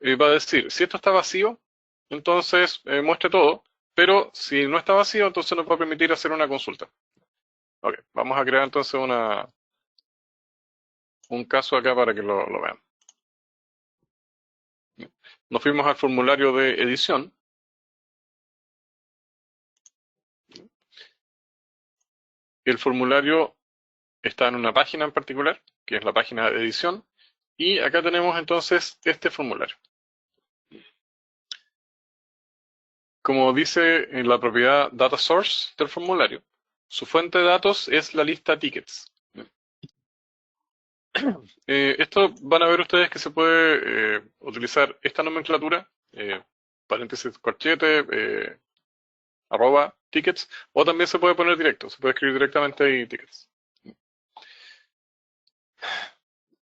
va a decir, si esto está vacío, entonces muestre todo, pero si no está vacío, entonces nos va a permitir hacer una consulta. Ok, vamos a crear entonces un caso acá para que lo vean. Nos fuimos al formulario de edición. El formulario está en una página en particular, que es la página de edición, y acá tenemos entonces este formulario. Como dice en la propiedad data source del formulario, su fuente de datos es la lista tickets. Esto van a ver ustedes que se puede utilizar esta nomenclatura, paréntesis corchete, arroba tickets, o también se puede poner directo, se puede escribir directamente ahí tickets.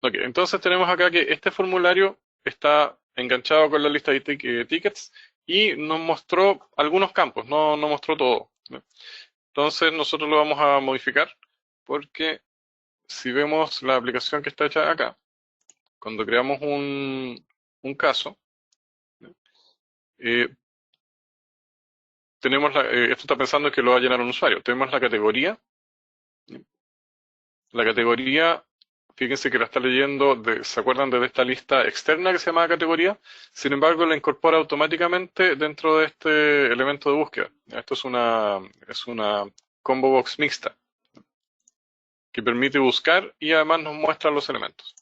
Ok, entonces tenemos acá que este formulario está enganchado con la lista de tickets y nos mostró algunos campos, no mostró todo. ¿No? Entonces nosotros lo vamos a modificar porque si vemos la aplicación que está hecha acá, cuando creamos un caso, eh, esto está pensando que lo va a llenar un usuario. Tenemos la categoría. La categoría, fíjense que la está leyendo, ¿se acuerdan de esta lista externa que se llama categoría? Sin embargo, la incorpora automáticamente dentro de este elemento de búsqueda. Esto es una combo box mixta que permite buscar y además nos muestra los elementos.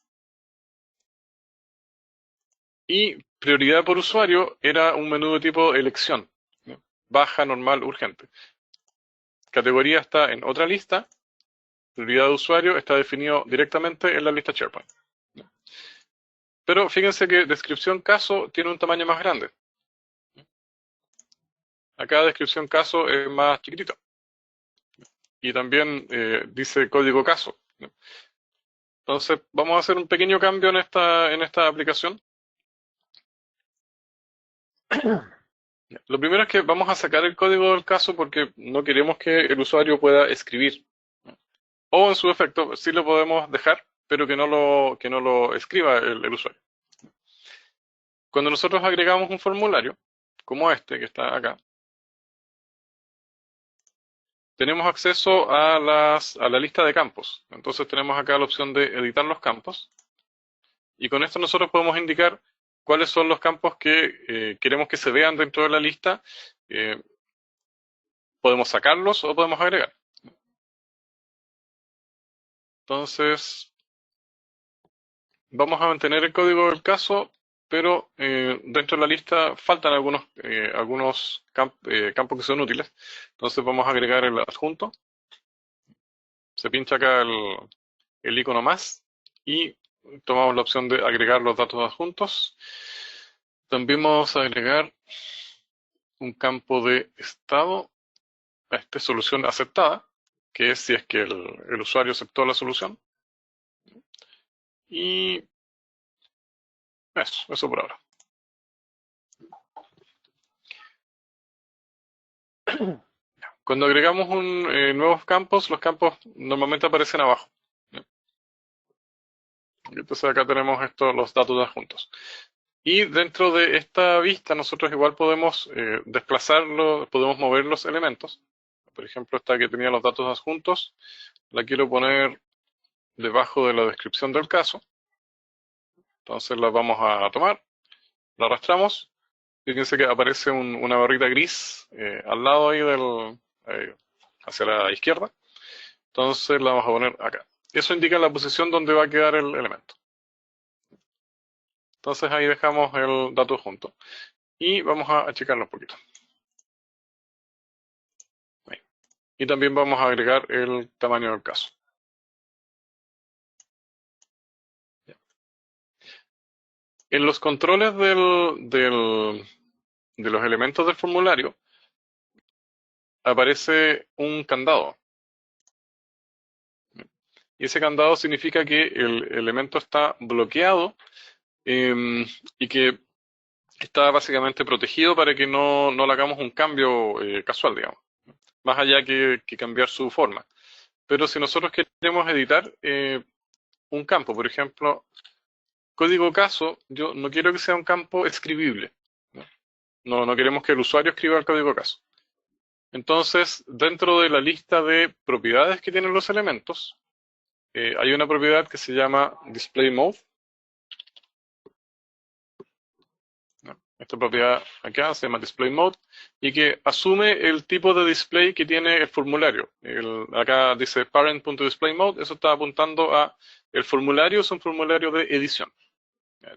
Y prioridad por usuario era un menú de tipo elección, ¿no? Baja, normal, urgente. Categoría está en otra lista. Prioridad de usuario está definido directamente en la lista SharePoint. ¿No? Pero fíjense que descripción caso tiene un tamaño más grande. Acá descripción caso es más chiquitito. Y también dice código caso. ¿No? Entonces vamos a hacer un pequeño cambio en esta aplicación. Lo primero es que vamos a sacar el código del caso porque no queremos que el usuario pueda escribir. O en su defecto, sí lo podemos dejar, pero que no lo escriba el usuario. Cuando nosotros agregamos un formulario, como este que está acá, tenemos acceso a la lista de campos. Entonces tenemos acá la opción de editar los campos. Y con esto nosotros podemos indicar cuáles son los campos que queremos que se vean dentro de la lista. Podemos sacarlos o podemos agregar. Entonces, vamos a mantener el código del caso, pero dentro de la lista faltan algunos campos que son útiles. Entonces vamos a agregar el adjunto. Se pincha acá el icono más y tomamos la opción de agregar los datos adjuntos. También vamos a agregar un campo de estado a esta solución aceptada, que es si es que el usuario aceptó la solución. Y eso por ahora. Cuando agregamos nuevos campos, los campos normalmente aparecen abajo. Entonces acá tenemos los datos adjuntos. Y dentro de esta vista nosotros igual podemos desplazarlo, podemos mover los elementos. Por ejemplo, esta que tenía los datos adjuntos, la quiero poner debajo de la descripción del caso. Entonces la vamos a tomar, la arrastramos. Fíjense que aparece una barrita gris al lado ahí hacia la izquierda. Entonces la vamos a poner acá. Eso indica la posición donde va a quedar el elemento. Entonces ahí dejamos el dato junto. Y vamos a checarlo un poquito. Ahí. Y también vamos a agregar el tamaño del caso. En los controles de los elementos del formulario aparece un candado. Y ese candado significa que el elemento está bloqueado y que está básicamente protegido para que no le hagamos un cambio casual, digamos, más allá que cambiar su forma. Pero si nosotros queremos editar un campo, por ejemplo, código caso, yo no quiero que sea un campo escribible. No queremos que el usuario escriba el código caso. Entonces, dentro de la lista de propiedades que tienen los elementos, hay una propiedad que se llama display mode. Esta propiedad acá se llama display mode y que asume el tipo de display que tiene el formulario. Acá dice parent.displayMode, eso está apuntando a el formulario, es un formulario de edición,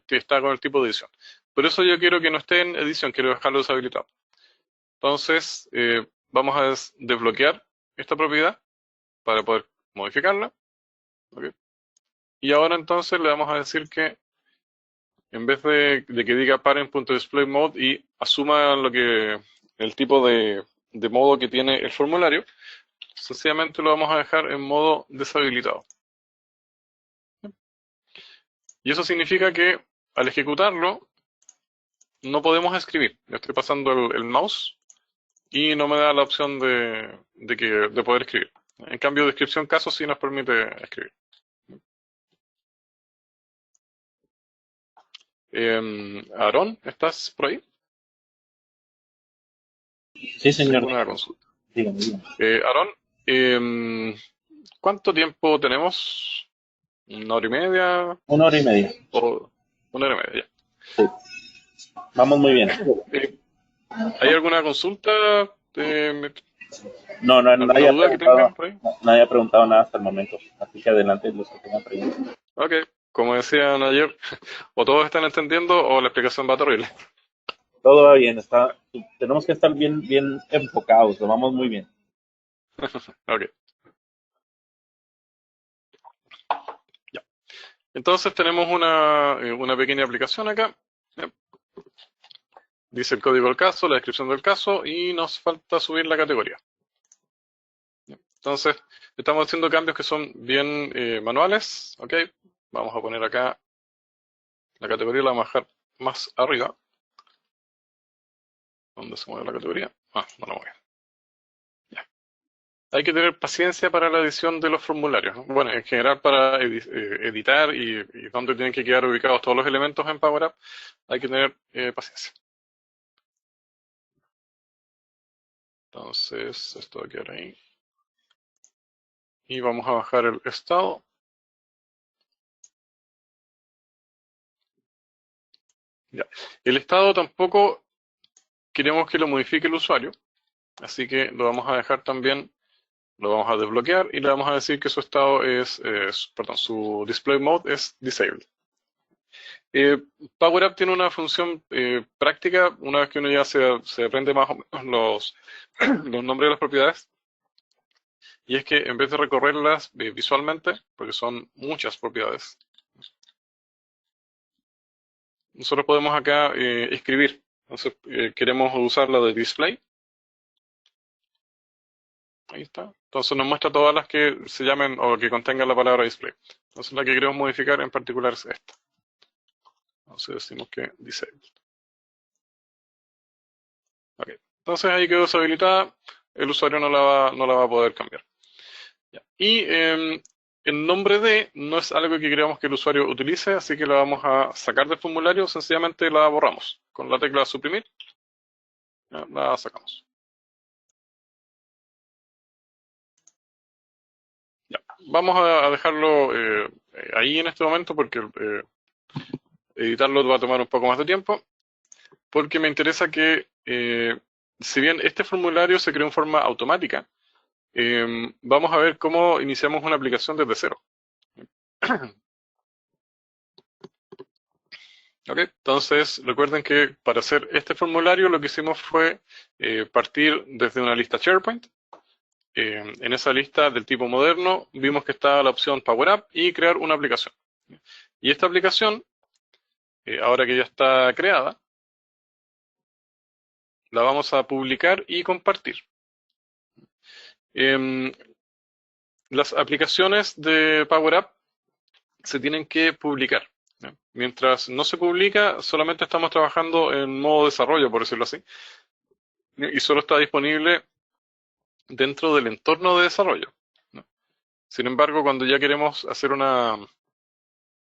que está con el tipo de edición. Por eso yo quiero que no esté en edición, quiero dejarlo deshabilitado. Entonces, vamos a desbloquear esta propiedad para poder modificarla. ¿Okay? Y ahora entonces le vamos a decir que en vez de que diga parent.displayMode y asuma el tipo de modo que tiene el formulario, sencillamente lo vamos a dejar en modo deshabilitado. Y eso significa que al ejecutarlo no podemos escribir. Yo estoy pasando el mouse y no me da la opción de poder escribir. En cambio, descripción caso sí nos permite escribir. Aarón, ¿estás por ahí? Sí, señor. ¿Alguna consulta? Dígame, dígame. Aarón, ¿cuánto tiempo tenemos? ¿1 hora y media? 1 hora y media. ¿O 1 hora y media? Sí. Vamos muy bien. ¿Hay alguna consulta? No, ¿Alguna duda que tengan por ahí? nadie ha preguntado nada hasta el momento. Así que adelante los que tengan preguntas. Ok, como decían ayer, o todos están entendiendo o la explicación va terrible. Todo va bien, tenemos que estar bien enfocados, lo vamos muy bien. Ok. Ya. Entonces tenemos una pequeña aplicación acá. Dice el código del caso, la descripción del caso y nos falta subir la categoría. Entonces, estamos haciendo cambios que son bien manuales. Ok, vamos a poner acá la categoría, la vamos a bajar más arriba. ¿Dónde se mueve la categoría? No la mueve. Ya. Hay que tener paciencia para la edición de los formularios, ¿no? Bueno, en general para editar y dónde tienen que quedar ubicados todos los elementos en Power Up, hay que tener paciencia. Entonces, esto va a quedar ahí. Y vamos a bajar el estado. Ya. El estado tampoco queremos que lo modifique el usuario, así que lo vamos a dejar también, lo vamos a desbloquear y le vamos a decir que su estado su display mode es disabled. Power Up tiene una función práctica, una vez que uno ya se aprende más o menos los nombres de las propiedades, y es que en vez de recorrerlas visualmente, porque son muchas propiedades, nosotros podemos acá escribir. Entonces queremos usar la de display. Ahí está. Entonces nos muestra todas las que se llamen o que contengan la palabra display. Entonces la que queremos modificar en particular es esta. Entonces decimos que disabled. Okay. Entonces ahí quedó deshabilitada. El usuario no la va a poder cambiar. Ya. Y el nombre de no es algo que queremos que el usuario utilice, así que la vamos a sacar del formulario. Sencillamente la borramos. Con la tecla suprimir, ya, la sacamos. Ya. Vamos a dejarlo ahí en este momento porque editarlo va a tomar un poco más de tiempo, porque me interesa que, si bien este formulario se creó en forma automática, vamos a ver cómo iniciamos una aplicación desde cero. Ok, entonces recuerden que para hacer este formulario lo que hicimos fue partir desde una lista SharePoint. En esa lista del tipo moderno vimos que estaba la opción Power App y crear una aplicación. Y esta aplicación, ahora que ya está creada, la vamos a publicar y compartir. Em, las aplicaciones de Power App se tienen que publicar. ¿Ya? Mientras no se publica, solamente estamos trabajando en modo desarrollo, por decirlo así, y solo está disponible dentro del entorno de desarrollo. ¿No? Sin embargo, cuando ya queremos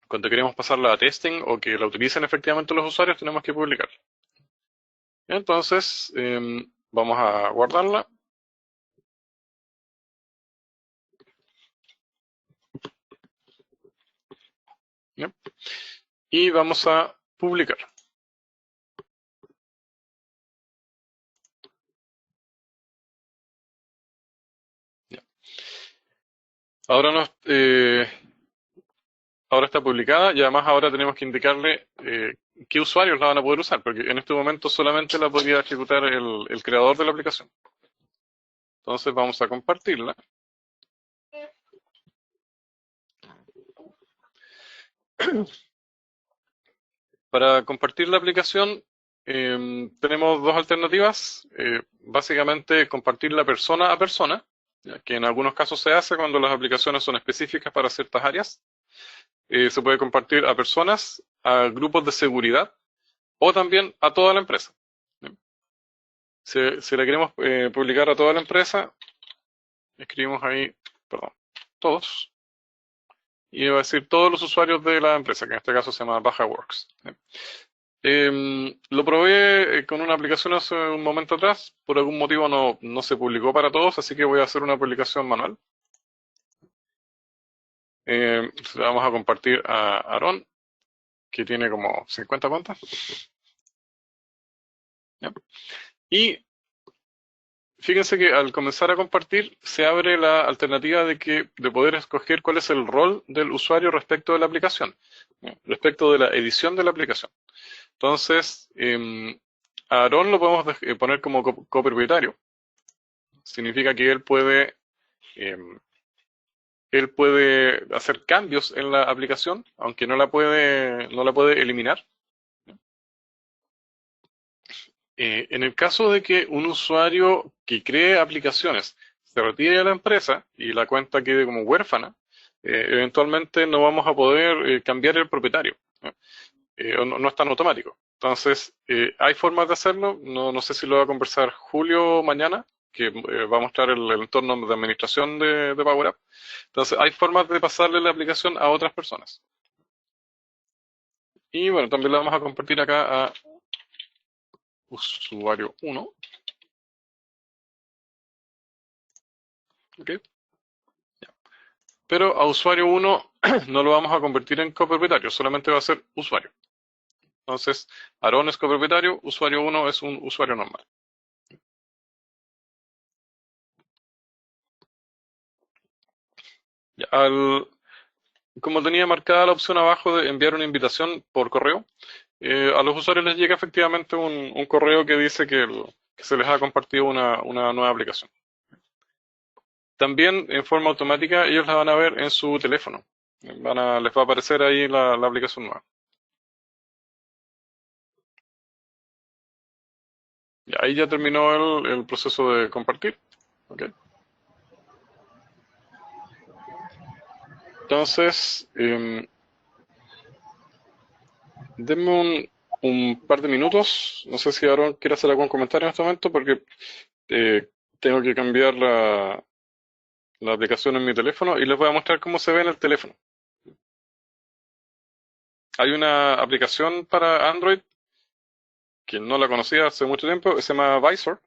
cuando queremos pasarla a testing o que la utilicen efectivamente los usuarios, tenemos que publicar. Entonces, vamos a guardarla. ¿Ya? Y vamos a publicar. ¿Ya? Ahora ahora está publicada y además ahora tenemos que indicarle qué usuarios la van a poder usar, porque en este momento solamente la podría ejecutar el creador de la aplicación. Entonces vamos a compartirla. Para compartir la aplicación tenemos dos alternativas. Básicamente compartirla persona a persona, ya que en algunos casos se hace cuando las aplicaciones son específicas para ciertas áreas. Se puede compartir a personas, a grupos de seguridad o también a toda la empresa. Si la queremos publicar a toda la empresa, escribimos ahí, perdón, todos, y va a decir todos los usuarios de la empresa, que en este caso se llama BajaWorks. Lo probé con una aplicación hace un momento atrás, por algún motivo no se publicó para todos, así que voy a hacer una publicación manual. Le vamos a compartir a Aaron, que tiene como 50 cuentas. ¿Ya? Y fíjense que al comenzar a compartir se abre la alternativa de poder escoger cuál es el rol del usuario respecto de la aplicación, ¿ya? Respecto de la edición de la aplicación. Entonces, a Aaron lo podemos poner como copropietario. Significa que em, él puede hacer cambios en la aplicación, aunque no la puede eliminar. En el caso de que un usuario que cree aplicaciones se retire de la empresa y la cuenta quede como huérfana, eventualmente no vamos a poder cambiar el propietario. ¿No? No es tan automático. Entonces, hay formas de hacerlo. No sé si lo va a conversar Julio mañana, que va a mostrar el entorno de administración de Power App. Entonces, hay formas de pasarle la aplicación a otras personas. Y bueno, también la vamos a compartir acá a usuario 1. ¿Ok? Pero a usuario 1 no lo vamos a convertir en copropietario, solamente va a ser usuario. Entonces, Aaron es copropietario, usuario 1 es un usuario normal. Ya, como tenía marcada la opción abajo de enviar una invitación por correo, a los usuarios les llega efectivamente un correo que dice que se les ha compartido una nueva aplicación. También en forma automática ellos la van a ver en su teléfono. Les va a aparecer ahí la aplicación nueva. Y ahí ya terminó el proceso de compartir. ¿Ok? Entonces, denme un par de minutos. No sé si Aaron quiere hacer algún comentario en este momento porque tengo que cambiar la aplicación en mi teléfono y les voy a mostrar cómo se ve en el teléfono. Hay una aplicación para Android que no la conocía hace mucho tiempo, que se llama Visor,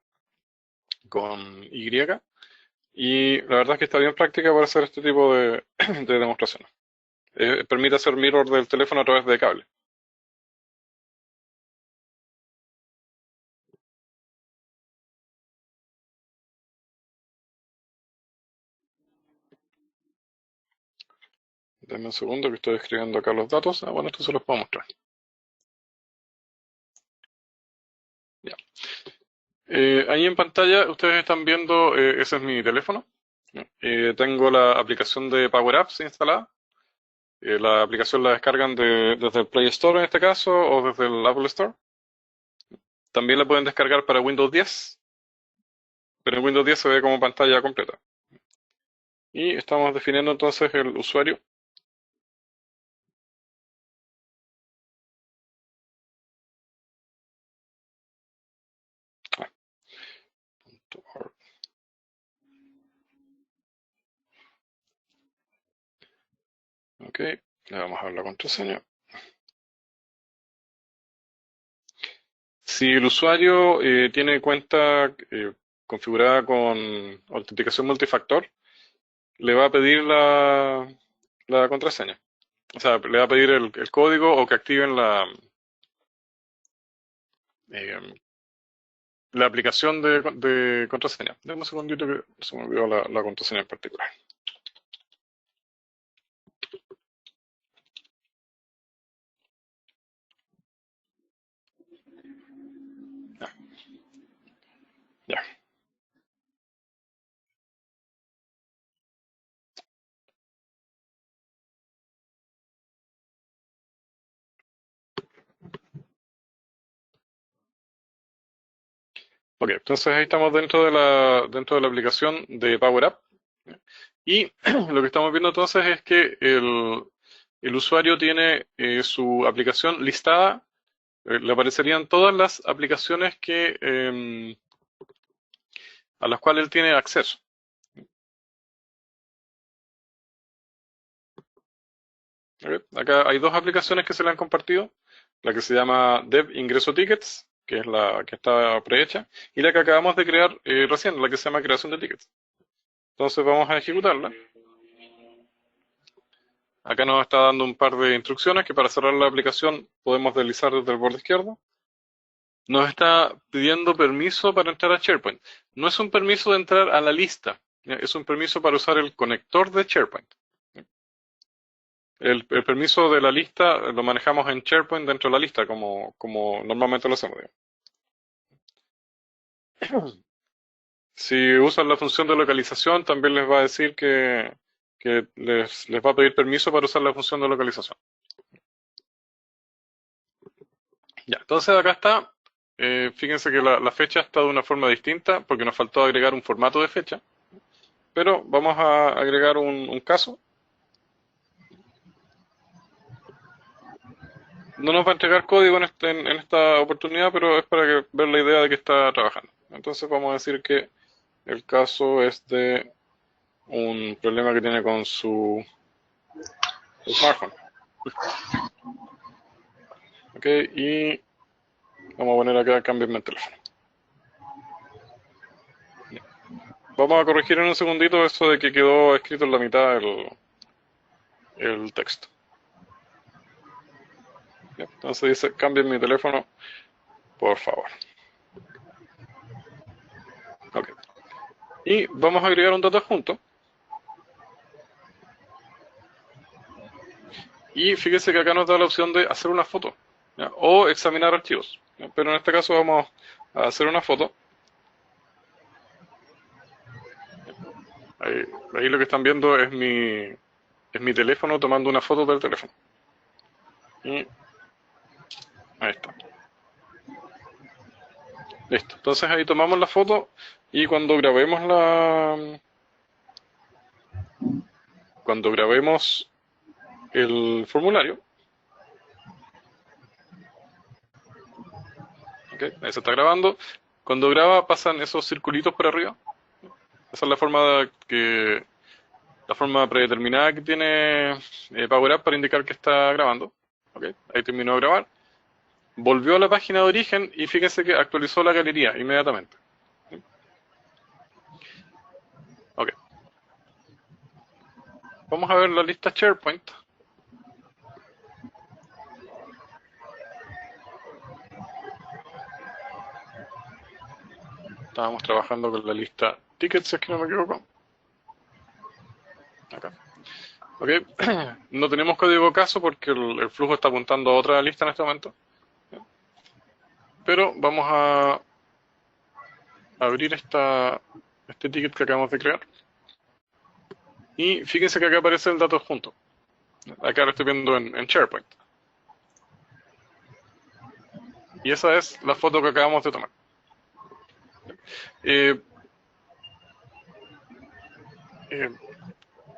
con Y, y la verdad es que está bien práctica para hacer este tipo de demostraciones. Permite hacer mirror del teléfono a través de cable. Denme un segundo que estoy escribiendo acá los datos. Bueno, esto se los puedo mostrar. Ya. Ahí en pantalla ustedes están viendo, ese es mi teléfono. Tengo la aplicación de Power Apps instalada. La aplicación la descargan desde el Play Store en este caso o desde el Apple Store. También la pueden descargar para Windows 10, pero en Windows 10 se ve como pantalla completa. Y estamos definiendo entonces el usuario. Ok, le vamos a dar la contraseña. Si el usuario tiene cuenta configurada con autenticación multifactor, le va a pedir la contraseña. O sea, le va a pedir el código o que activen eh, la aplicación de contraseña. Dame un segundito que se me olvidó la contraseña en particular. Ya. Ya. Ok, entonces ahí estamos dentro de la aplicación de Power App. Y lo que estamos viendo entonces es que el usuario tiene su aplicación listada. Le aparecerían todas las aplicaciones a las cuales él tiene acceso. ¿Ok? Acá hay dos aplicaciones que se le han compartido. La que se llama Dev Ingreso Tickets, que es la que está prehecha, y la que acabamos de crear recién, la que se llama Creación de Tickets. Entonces vamos a ejecutarla. Acá nos está dando un par de instrucciones que para cerrar la aplicación podemos deslizar desde el borde izquierdo. Nos está pidiendo permiso para entrar a SharePoint. No es un permiso de entrar a la lista, ¿ya? Es un permiso para usar el conector de SharePoint. El permiso de la lista lo manejamos en SharePoint dentro de la lista, como normalmente lo hacemos. Si usan la función de localización, también les va a decir que les va a pedir permiso para usar la función de localización. Ya, entonces acá está. Fíjense que la fecha está de una forma distinta porque nos faltó agregar un formato de fecha. Pero vamos a agregar un caso. No nos va a entregar código en esta oportunidad, pero es para ver la idea de que está trabajando. Entonces vamos a decir que el caso es de un problema que tiene con su smartphone. Ok, y vamos a poner acá cámbienme el teléfono. Vamos a corregir en un segundito eso de que quedó escrito en la mitad el texto. Entonces dice, cambien mi teléfono, por favor. Ok. Y vamos a agregar un dato adjunto. Y fíjese que acá nos da la opción de hacer una foto, ¿ya? O examinar archivos, ¿ya? Pero en este caso vamos a hacer una foto. Ahí lo que están viendo es mi teléfono tomando una foto del teléfono. Y ahí está. Listo. Entonces ahí tomamos la foto y cuando grabemos el formulario, ¿okay? Ahí se está grabando. Cuando graba pasan esos circulitos por arriba. Esa es la forma predeterminada que tiene Power Up para indicar que está grabando. ¿Okay? Ahí terminó de grabar. Volvió a la página de origen y fíjense que actualizó la galería inmediatamente. Ok. Vamos a ver la lista SharePoint. Estábamos trabajando con la lista tickets, si es que no me equivoco. Acá. ¿Ok? No tenemos código caso porque el flujo está apuntando a otra lista en este momento. Pero vamos a abrir este ticket que acabamos de crear. Y fíjense que acá aparece el dato adjunto. Acá lo estoy viendo en SharePoint. Y esa es la foto que acabamos de tomar.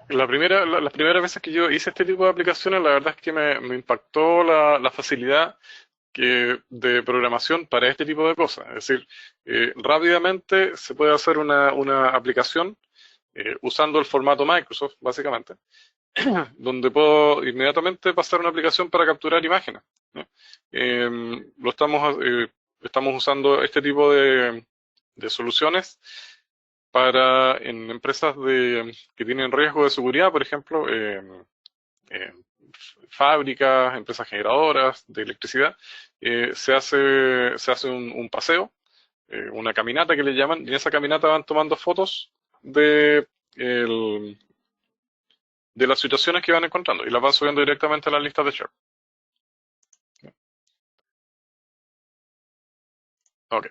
Las primeras veces que yo hice este tipo de aplicaciones, la verdad es que me impactó la facilidad de programación para este tipo de cosas. Es decir, rápidamente se puede hacer una aplicación usando el formato Microsoft, básicamente, donde puedo inmediatamente pasar una aplicación para capturar imágenes, ¿no? Estamos usando este tipo de soluciones en empresas que tienen riesgo de seguridad, por ejemplo, eh, fábricas, empresas generadoras de electricidad. Se hace un paseo, una caminata que le llaman, y en esa caminata van tomando fotos el- de las situaciones que van encontrando y las van subiendo directamente a las listas de Share. Ok.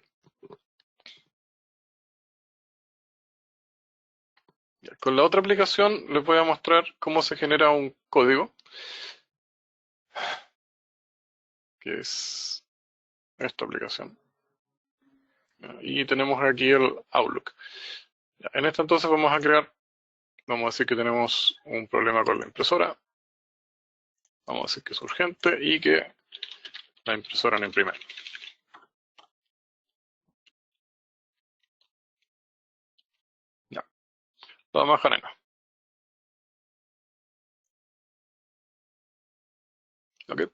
Con la otra aplicación les voy a mostrar cómo se genera un código, que es esta aplicación. Y tenemos aquí el Outlook. En esta entonces vamos a decir que tenemos un problema con la impresora. Vamos a decir que es urgente y que la impresora no imprime. Ya, lo vamos a dejar en. Ok.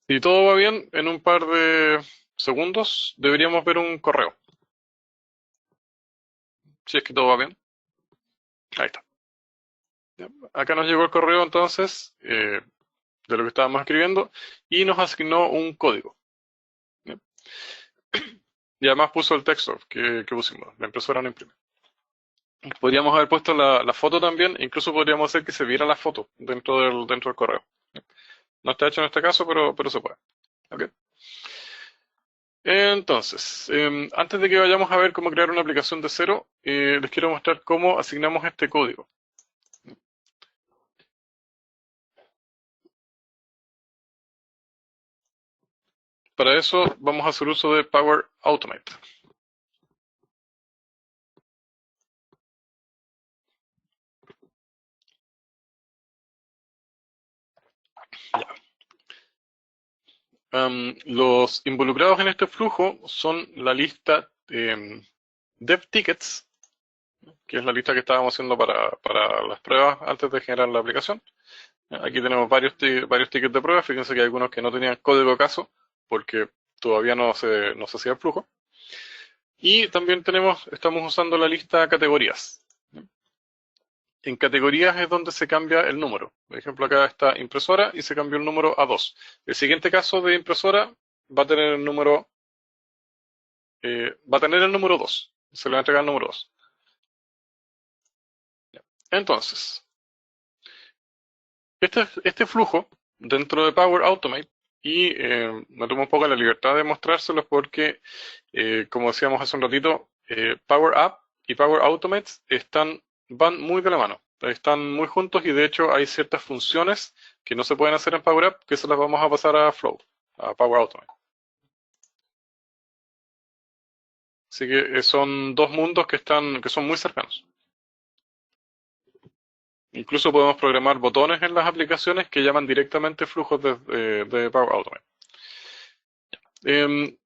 Si todo va bien, en un par de segundos deberíamos ver un correo. Si es que todo va bien. Ahí está. Ya, acá nos llegó el correo entonces de lo que estábamos escribiendo y nos asignó un código. ¿Ya? Y además puso el texto que pusimos. La impresora no imprime. Podríamos haber puesto la foto también, incluso podríamos hacer que se viera la foto dentro del correo. No está hecho en este caso, pero se puede. ¿Ok? Entonces, antes de que vayamos a ver cómo crear una aplicación de cero, les quiero mostrar cómo asignamos este código. Para eso vamos a hacer uso de Power Automate. Los involucrados en este flujo son la lista dev tickets, que es la lista que estábamos haciendo para las pruebas antes de generar la aplicación. Aquí tenemos varios tickets de prueba. Fíjense que hay algunos que no tenían código caso porque todavía no se hacía el flujo. Y también estamos usando la lista categorías. En categorías es donde se cambia el número. Por ejemplo, acá está impresora y se cambió el número a 2. El siguiente caso de impresora va a tener el número 2. Se le va a entregar el número 2. Entonces, este flujo dentro de Power Automate, y me tomo un poco la libertad de mostrárselos porque, como decíamos hace un ratito, Power Up y Power Automate van muy de la mano. Están muy juntos y de hecho hay ciertas funciones que no se pueden hacer en Power Up que se las vamos a pasar a Flow, a Power Automate. Así que son dos mundos que son muy cercanos. Incluso podemos programar botones en las aplicaciones que llaman directamente flujos de Power Automate.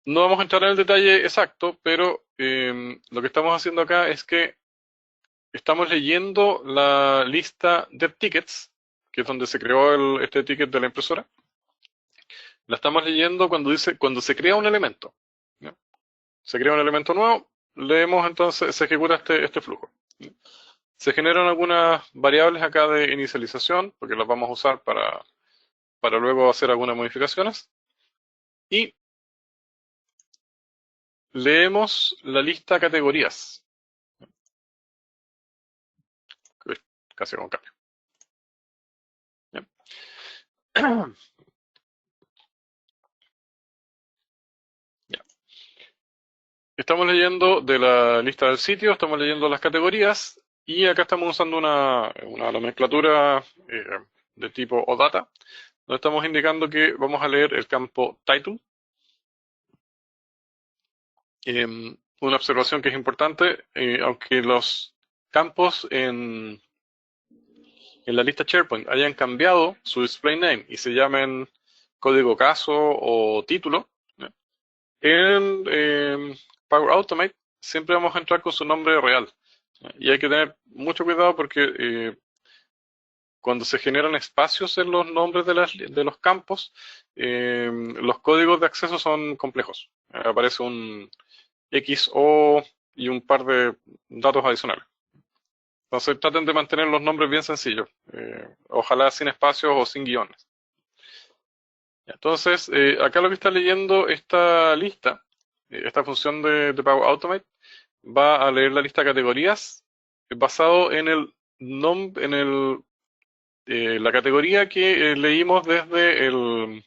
No vamos a entrar en el detalle exacto, pero lo que estamos haciendo acá es que estamos leyendo la lista de tickets, que es donde se creó este ticket de la impresora. La estamos leyendo cuando se crea un elemento, ¿no? Se crea un elemento nuevo, leemos entonces, se ejecuta este flujo. Se generan algunas variables acá de inicialización, porque las vamos a usar para luego hacer algunas modificaciones. Y leemos la lista categorías. casi con cambio. Bien. Ya. Estamos leyendo de la lista del sitio, estamos leyendo las categorías y acá estamos usando una nomenclatura de tipo OData, donde estamos indicando que vamos a leer el campo title. Una observación que es importante, aunque los campos en la lista SharePoint hayan cambiado su display name y se llamen código caso o título, ¿no? En Power Automate siempre vamos a entrar con su nombre real, ¿no? Y hay que tener mucho cuidado porque cuando se generan espacios en los nombres de los campos, los códigos de acceso son complejos. Aparece un XO y un par de datos adicionales. Entonces traten de mantener los nombres bien sencillos, ojalá sin espacios o sin guiones. Entonces, acá lo que está leyendo esta lista, esta función de Power Automate, va a leer la lista de categorías basado en la categoría que leímos desde el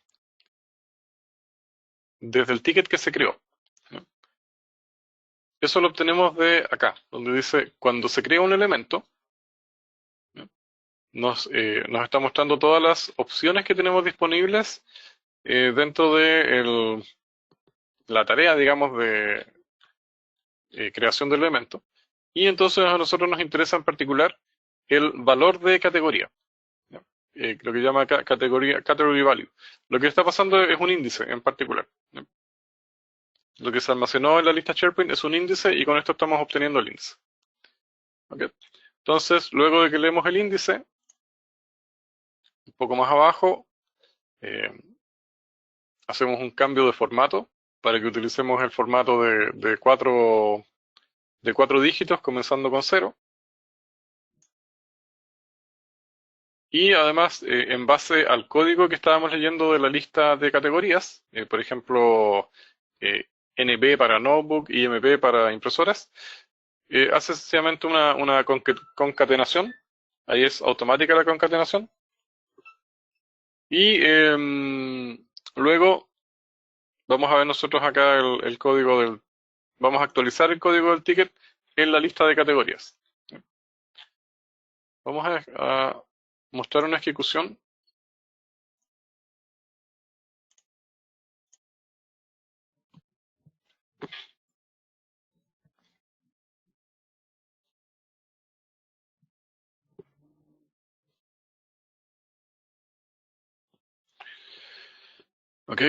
ticket que se creó. Eso lo obtenemos de acá, donde dice cuando se crea un elemento, nos está mostrando todas las opciones que tenemos disponibles dentro de la tarea, digamos, de creación del elemento. Y entonces a nosotros nos interesa en particular el valor de categoría, lo que llama category value. Lo que está pasando es un índice en particular. Lo que se almacenó en la lista SharePoint es un índice y con esto estamos obteniendo el índice. ¿Okay? Entonces, luego de que leemos el índice, un poco más abajo, hacemos un cambio de formato para que utilicemos el formato de cuatro dígitos, comenzando con 0. Y además, en base al código que estábamos leyendo de la lista de categorías, por ejemplo, NB para notebook, IMP para impresoras, hace sencillamente una concatenación. Ahí es automática la concatenación. Y luego vamos a ver nosotros acá el código vamos a actualizar el código del ticket en la lista de categorías. Vamos a mostrar una ejecución. Ok.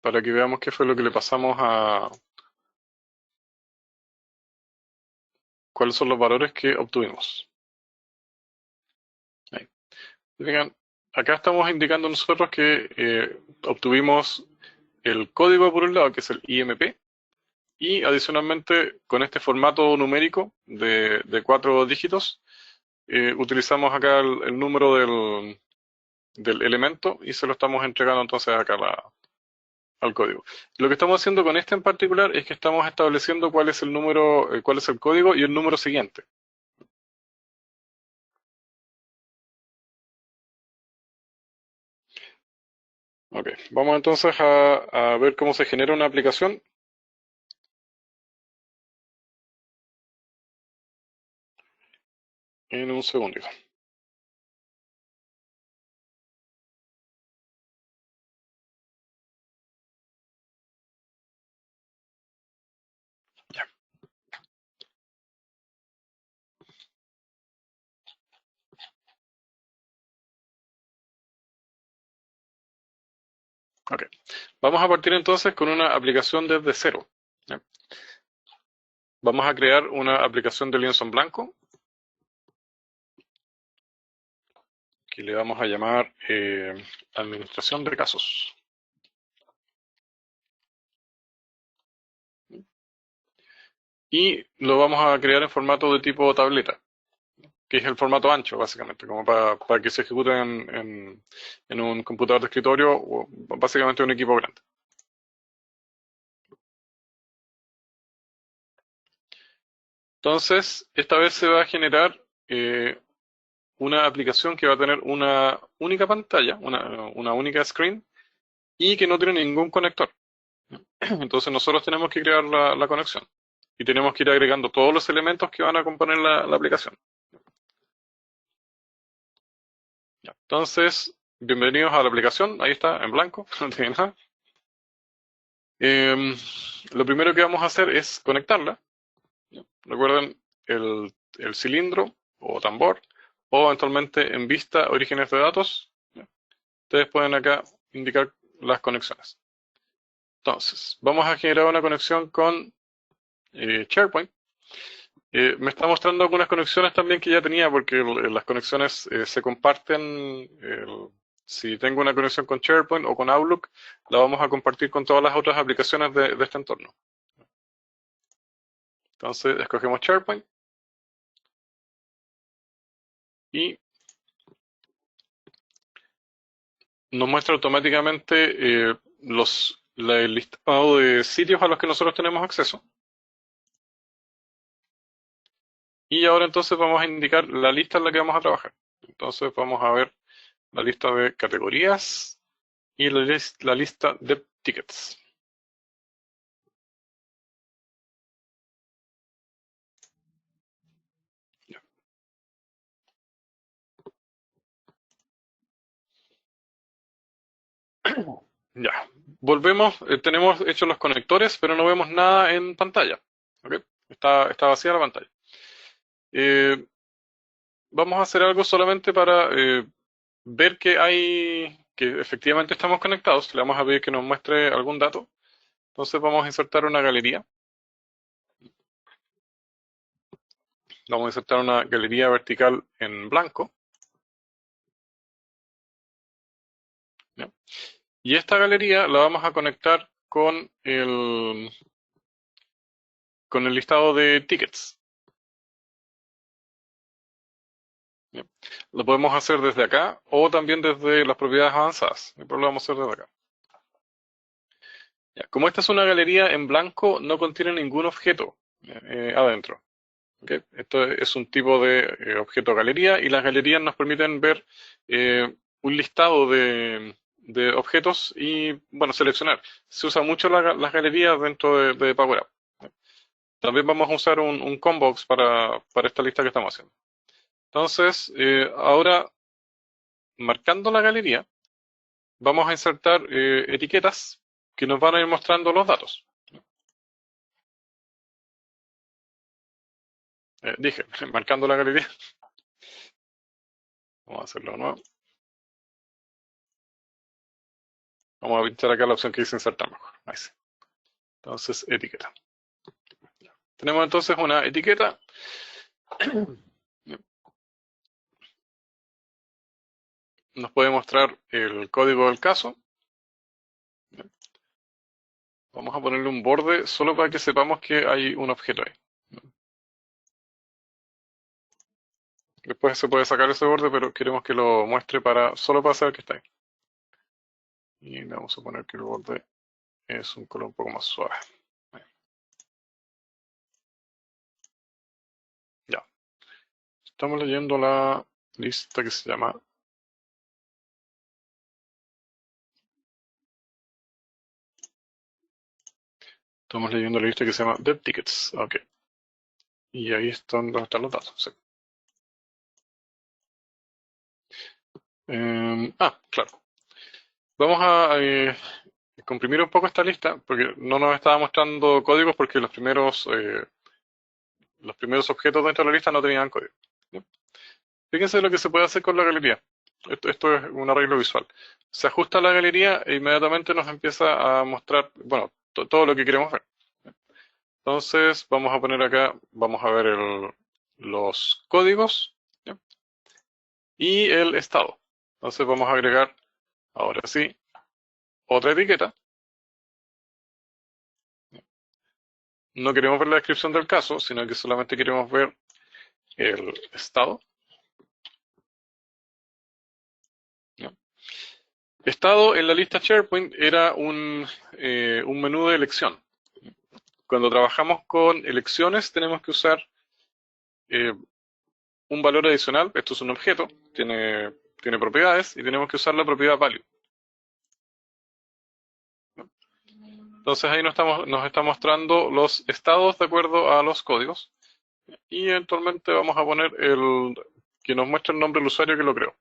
Para que veamos qué fue lo que le pasamos cuáles son los valores que obtuvimos. Ahí. Fíjense, acá estamos indicando nosotros que obtuvimos el código por un lado, que es el IMP, y adicionalmente con este formato numérico de 4 dígitos, utilizamos acá el número del elemento y se lo estamos entregando entonces acá al código. Lo que estamos haciendo con este en particular es que estamos estableciendo cuál es el número, cuál es el código y el número siguiente. Ok, vamos entonces a ver cómo se genera una aplicación. En un segundito. Ya. Ok, vamos a partir entonces con una aplicación desde cero. ¿Ya? Vamos a crear una aplicación de lienzo en blanco que le vamos a llamar administración de casos. Y lo vamos a crear en formato de tipo tableta, que es el formato ancho, básicamente, como para que se ejecute en un computador de escritorio o básicamente un equipo grande. Entonces, esta vez se va a generar una aplicación que va a tener una única pantalla, una única screen, y que no tiene ningún conector. Entonces nosotros tenemos que crear la conexión y tenemos que ir agregando todos los elementos que van a componer la aplicación. Ya, entonces, bienvenidos a la aplicación. Ahí está, en blanco, no tiene nada. Lo primero que vamos a hacer es conectarla. Recuerden el cilindro o tambor, o eventualmente en vista orígenes de datos. Ustedes pueden acá indicar las conexiones. Entonces, vamos a generar una conexión con SharePoint. Me está mostrando algunas conexiones también que ya tenía, porque las conexiones se comparten. Si tengo una conexión con SharePoint o con Outlook, la vamos a compartir con todas las otras aplicaciones de este entorno. Entonces, escogemos SharePoint y nos muestra automáticamente el listado de sitios a los que nosotros tenemos acceso. Y ahora entonces vamos a indicar la lista en la que vamos a trabajar. Entonces vamos a ver la lista de categorías y la lista de tickets. Ya, volvemos, tenemos hechos los conectores, pero no vemos nada en pantalla. ¿Okay? Está vacía la pantalla. Vamos a hacer algo solamente para ver que efectivamente estamos conectados. Le vamos a pedir que nos muestre algún dato. Entonces vamos a insertar una galería. Vamos a insertar una galería vertical en blanco. ¿Ya? Y esta galería la vamos a conectar con el listado de tickets. ¿Ya? Lo podemos hacer desde acá o también desde las propiedades avanzadas. Pero lo vamos a hacer desde acá. Ya, como esta es una galería en blanco, no contiene ningún objeto adentro. ¿Okay? Esto es un tipo de objeto galería y las galerías nos permiten ver un listado de objetos y, bueno, seleccionar. Se usa mucho las galerías dentro de Power Up. También vamos a usar un Combox para esta lista que estamos haciendo. Entonces, ahora, marcando la galería, vamos a insertar etiquetas que nos van a ir mostrando los datos. Dije, marcando la galería. Vamos a hacerlo de nuevo. Vamos a pinchar acá la opción que dice insertar mejor. Ahí sí. Entonces, etiqueta. Tenemos entonces una etiqueta. Nos puede mostrar el código del caso. Vamos a ponerle un borde solo para que sepamos que hay un objeto ahí. Después se puede sacar ese borde, pero queremos que lo muestre solo para saber que está ahí. Y le vamos a poner que el borde es un color un poco más suave. Ya. Estamos leyendo la lista que se llama Dev Tickets. Ok. Y ahí están donde están los datos. Sí. Claro. Vamos a comprimir un poco esta lista porque no nos estaba mostrando códigos porque los primeros objetos dentro de la lista no tenían código. ¿Sí? Fíjense lo que se puede hacer con la galería. Esto es un arreglo visual. Se ajusta la galería e inmediatamente nos empieza a mostrar, bueno, todo lo que queremos ver. Entonces vamos a poner acá, vamos a ver los códigos, ¿sí? Y el estado. Entonces vamos a agregar, ahora sí, otra etiqueta. No queremos ver la descripción del caso, sino que solamente queremos ver el estado. ¿Ya? Estado en la lista SharePoint era un menú de elección. Cuando trabajamos con elecciones tenemos que usar un valor adicional. Esto es un objeto, tiene propiedades y tenemos que usar la propiedad value. Entonces ahí nos está mostrando los estados de acuerdo a los códigos. Y eventualmente vamos a poner que nos muestre el nombre del usuario que lo creó.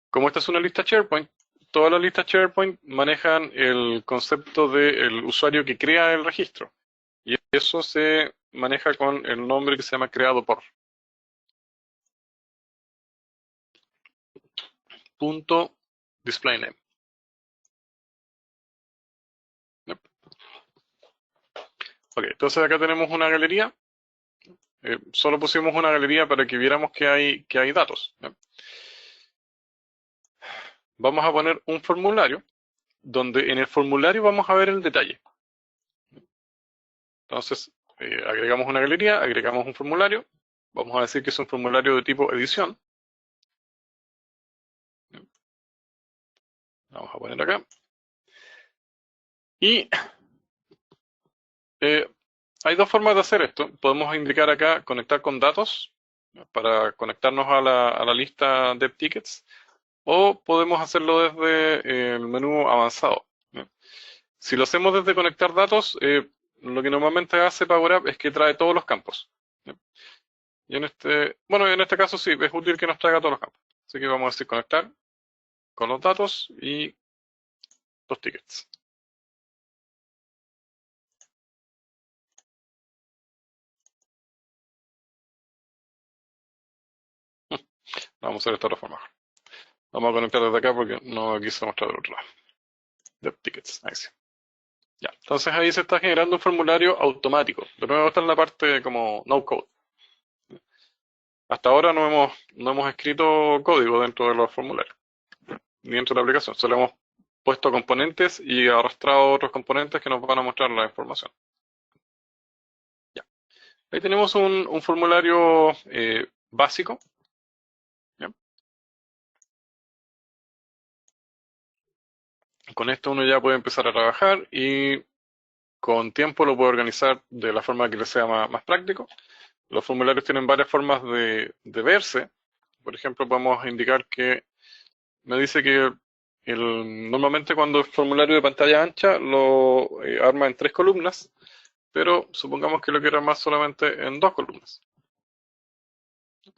Como esta es una lista SharePoint, todas las listas SharePoint manejan el concepto del usuario que crea el registro. Y eso se maneja con el nombre que se llama creado por. Punto display name. Ok, entonces acá tenemos una galería. Solo pusimos una galería para que viéramos que hay datos. Vamos a poner un formulario, donde en el formulario vamos a ver el detalle. Entonces, agregamos una galería, agregamos un formulario. Vamos a decir que es un formulario de tipo edición. Vamos a poner acá. Y hay dos formas de hacer esto. Podemos indicar acá conectar con datos para conectarnos a la lista de tickets, o podemos hacerlo desde el menú avanzado. Si lo hacemos desde conectar datos, lo que normalmente hace Power Up es que trae todos los campos. Y en este caso sí, es útil que nos traiga todos los campos. Así que vamos a decir conectar con los datos y los tickets. Vamos a hacer esto de otra forma. Vamos a conectar desde acá porque no quise mostrar del otro lado. De tickets, ahí sí. Ya, entonces ahí se está generando un formulario automático. De nuevo está en la parte como no code. Hasta ahora no hemos escrito código dentro de los formularios, ni dentro de la aplicación. Solo hemos puesto componentes y arrastrado otros componentes que nos van a mostrar la información. Ya. Ahí tenemos un formulario básico. ¿Ya? Con esto uno ya puede empezar a trabajar y con tiempo lo puede organizar de la forma que le sea más práctico. Los formularios tienen varias formas de verse. Por ejemplo, podemos indicar que me dice que normalmente cuando es formulario de pantalla ancha lo arma en 3 columnas, pero supongamos que lo quiera armar solamente en 2 columnas.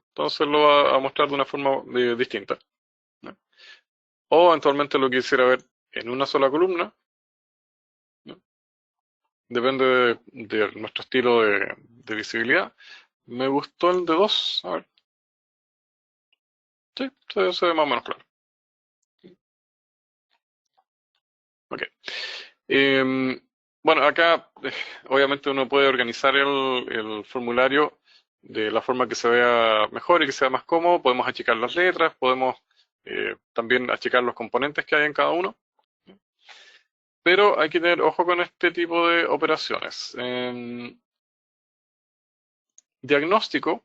Entonces lo va a mostrar de una forma distinta. ¿No? O eventualmente lo quisiera ver en una sola columna. ¿No? Depende de nuestro estilo de visibilidad. Me gustó el de 2. A ver. Sí, se ve más o menos claro. Ok. Bueno, acá obviamente uno puede organizar el formulario de la forma que se vea mejor y que sea más cómodo. Podemos achicar las letras, podemos también achicar los componentes que hay en cada uno. Pero hay que tener ojo con este tipo de operaciones. Diagnóstico,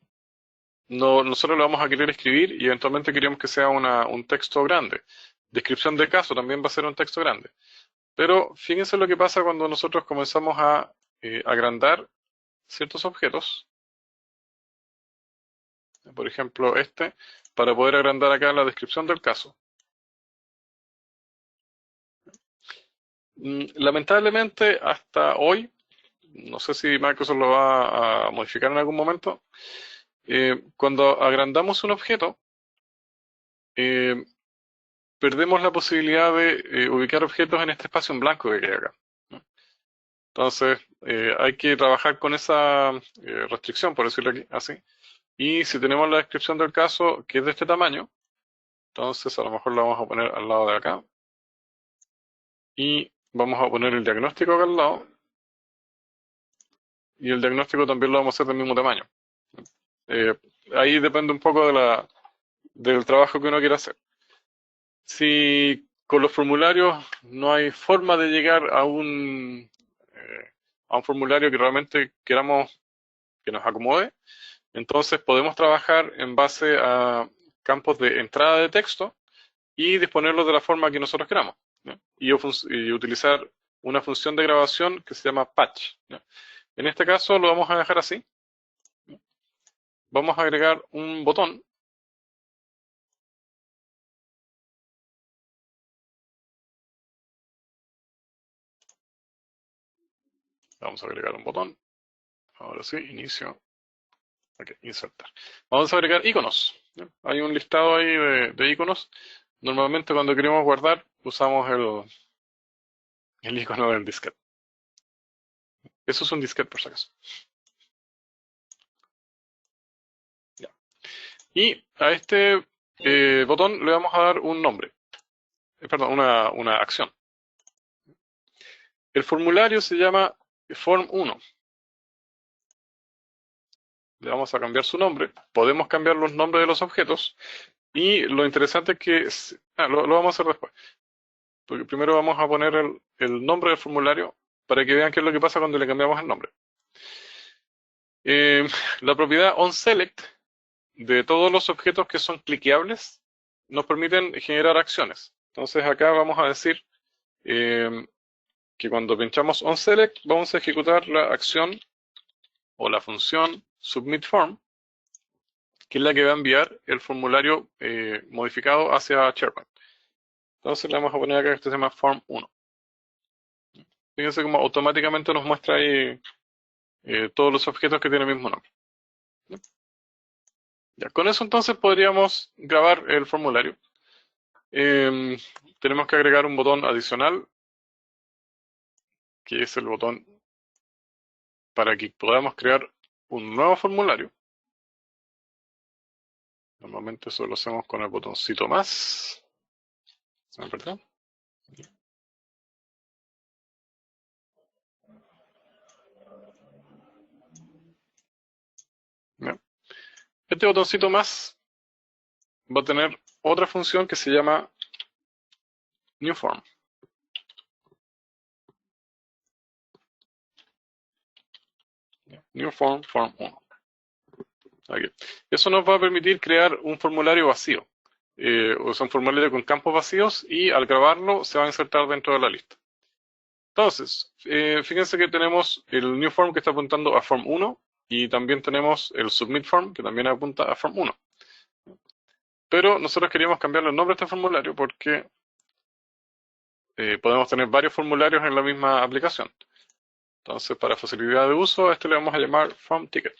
nosotros lo vamos a querer escribir y eventualmente queremos que sea un texto grande. Descripción de caso también va a ser un texto grande. Pero fíjense lo que pasa cuando nosotros comenzamos a agrandar ciertos objetos. Por ejemplo, para poder agrandar acá la descripción del caso. Lamentablemente, hasta hoy, no sé si Microsoft lo va a modificar en algún momento, cuando agrandamos un objeto, perdemos la posibilidad de ubicar objetos en este espacio en blanco que queda acá. Entonces, hay que trabajar con esa restricción, por decirlo así. Y si tenemos la descripción del caso que es de este tamaño, entonces a lo mejor la vamos a poner al lado de acá. Y vamos a poner el diagnóstico acá al lado. Y el diagnóstico también lo vamos a hacer del mismo tamaño. Ahí depende un poco del trabajo que uno quiera hacer. Si con los formularios no hay forma de llegar a un formulario que realmente queramos que nos acomode, entonces podemos trabajar en base a campos de entrada de texto y disponerlos de la forma que nosotros queramos, ¿no? Y utilizar una función de grabación que se llama patch. ¿Ya? En este caso lo vamos a dejar así. Vamos a agregar un botón. Vamos a agregar un botón. Ahora sí, inicio. Ok, insertar. Vamos a agregar iconos. ¿Ya? Hay un listado ahí de iconos. Normalmente cuando queremos guardar usamos el icono del disquete. Eso es un disquete por si acaso. Ya. Y a este botón le vamos a dar un nombre. Perdón, una acción. El formulario se llama form1. Le vamos a cambiar su nombre. Podemos cambiar los nombres de los objetos. Y lo interesante es que... lo vamos a hacer después. Porque primero vamos a poner el nombre del formulario para que vean qué es lo que pasa cuando le cambiamos el nombre. La propiedad onSelect de todos los objetos que son cliqueables nos permiten generar acciones. Entonces acá vamos a decir que cuando pinchamos onSelect vamos a ejecutar la acción o la función submitForm, que es la que va a enviar el formulario modificado hacia SharePoint. Entonces le vamos a poner acá que este se llama form1. Fíjense cómo automáticamente nos muestra ahí todos los objetos que tienen el mismo nombre. Ya, con eso entonces podríamos grabar el formulario. Tenemos que agregar un botón adicional, que es el botón para que podamos crear un nuevo formulario. Normalmente eso lo hacemos con el botoncito más. ¿Verdad? ¿Ya? Este botoncito más va a tener otra función que se llama New Form. New Form, Form 1. Aquí. Eso nos va a permitir crear un formulario vacío. O sea, un formulario con campos vacíos y al grabarlo se va a insertar dentro de la lista. Entonces, fíjense que tenemos el New Form que está apuntando a Form 1 y también tenemos el Submit Form que también apunta a Form 1. Pero nosotros queríamos cambiarle el nombre a este formulario porque podemos tener varios formularios en la misma aplicación. Entonces, para facilidad de uso, a este le vamos a llamar Form Ticket.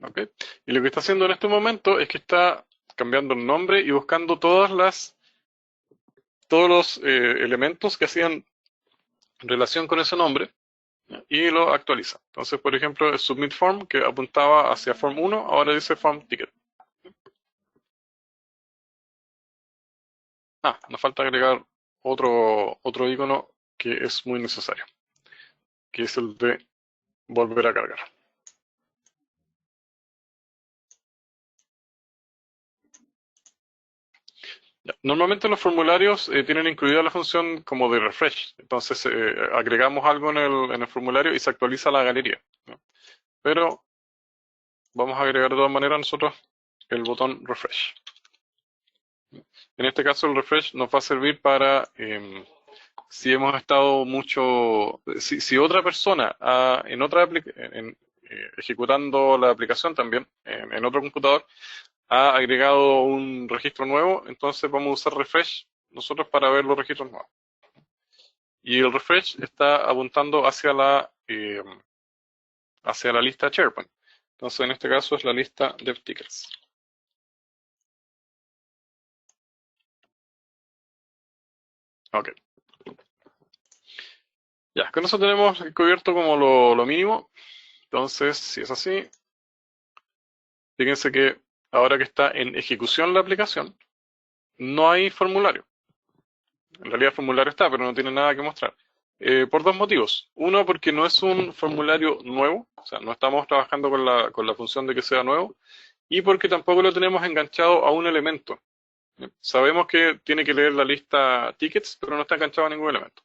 ¿Okay? Y lo que está haciendo en este momento es que está cambiando el nombre y buscando todos los elementos que hacían relación con ese nombre y lo actualiza. Entonces, por ejemplo, el Submit Form que apuntaba hacia Form 1, ahora dice Form Ticket. Nos falta agregar otro icono que es muy necesario, que es el de volver a cargar. Ya. Normalmente los formularios tienen incluida la función como de refresh. Entonces agregamos algo en el formulario y se actualiza la galería, ¿no? Pero vamos a agregar de todas maneras nosotros el botón refresh. En este caso el refresh nos va a servir para si hemos estado si otra persona ejecutando la aplicación también en otro computador ha agregado un registro nuevo, entonces vamos a usar refresh nosotros para ver los registros nuevos. Y el refresh está apuntando hacia la lista SharePoint. Entonces en este caso es la lista DevTickets. Ok. Ya, con eso tenemos cubierto como lo mínimo. Entonces, si es así, fíjense que ahora que está en ejecución la aplicación, no hay formulario. En realidad el formulario está, pero no tiene nada que mostrar. Por dos motivos. Uno, porque no es un formulario nuevo, o sea, no estamos trabajando con la función de que sea nuevo, y porque tampoco lo tenemos enganchado a un elemento. Sabemos que tiene que leer la lista tickets, pero no está enganchado a ningún elemento.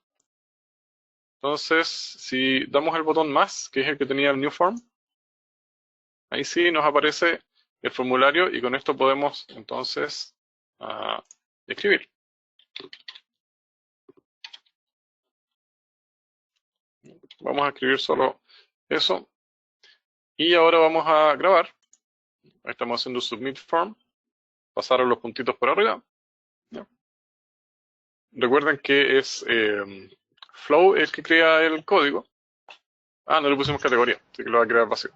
Entonces, si damos el botón más, que es el que tenía el New Form, ahí sí nos aparece el formulario y con esto podemos entonces escribir. Vamos a escribir solo eso. Y ahora vamos a grabar. Estamos haciendo Submit Form. Pasaron los puntitos por arriba. ¿Ya? Recuerden que es Flow el que crea el código. No le pusimos categoría, así que lo va a crear vacío.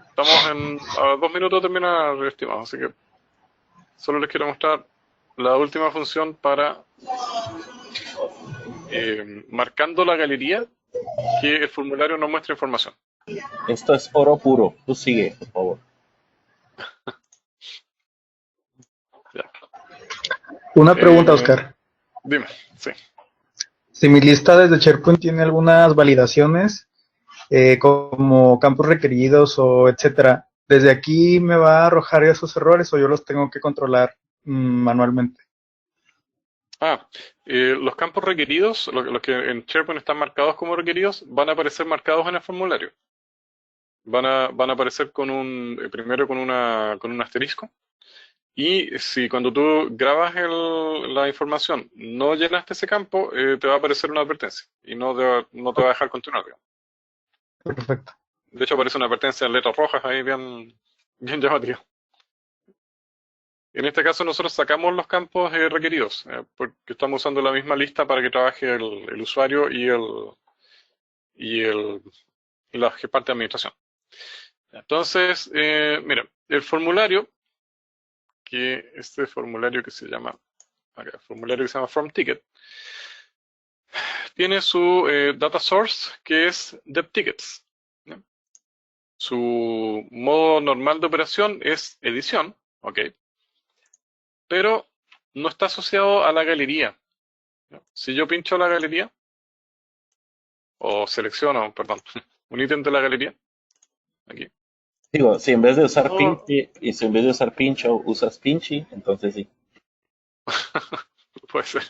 Estamos a 2 minutos de terminar, estimados, así que solo les quiero mostrar la última función para marcando la galería que el formulario nos muestra información. Esto es oro puro. Tú sigue, por favor. Ya. Una pregunta, Oscar. Dime, sí. Si mi lista desde SharePoint tiene algunas validaciones, como campos requeridos o etcétera, ¿desde aquí me va a arrojar esos errores o yo los tengo que controlar manualmente? Los campos requeridos, los que en SharePoint están marcados como requeridos, van a aparecer marcados en el formulario. Van a aparecer primero con un asterisco. Y si cuando tú grabas la información no llenaste ese campo, te va a aparecer una advertencia y no te va a dejar continuar, digamos. Perfecto. De hecho aparece una advertencia en letras rojas ahí bien llamativa. En este caso nosotros sacamos los campos requeridos, porque estamos usando la misma lista para que trabaje el usuario y la parte de administración. Entonces, mira, el formulario, este formulario que se llama, acá, formulario que se llama Form Ticket, tiene su data source que es DevTickets. ¿No? Su modo normal de operación es edición, ¿ok? Pero no está asociado a la galería. ¿No? Si yo pincho la galería, o selecciono, perdón, un ítem de la galería, aquí. Digo, si en vez de usar pinchi, y si en vez de usar pincho usas pinchi, entonces sí. Puede ser.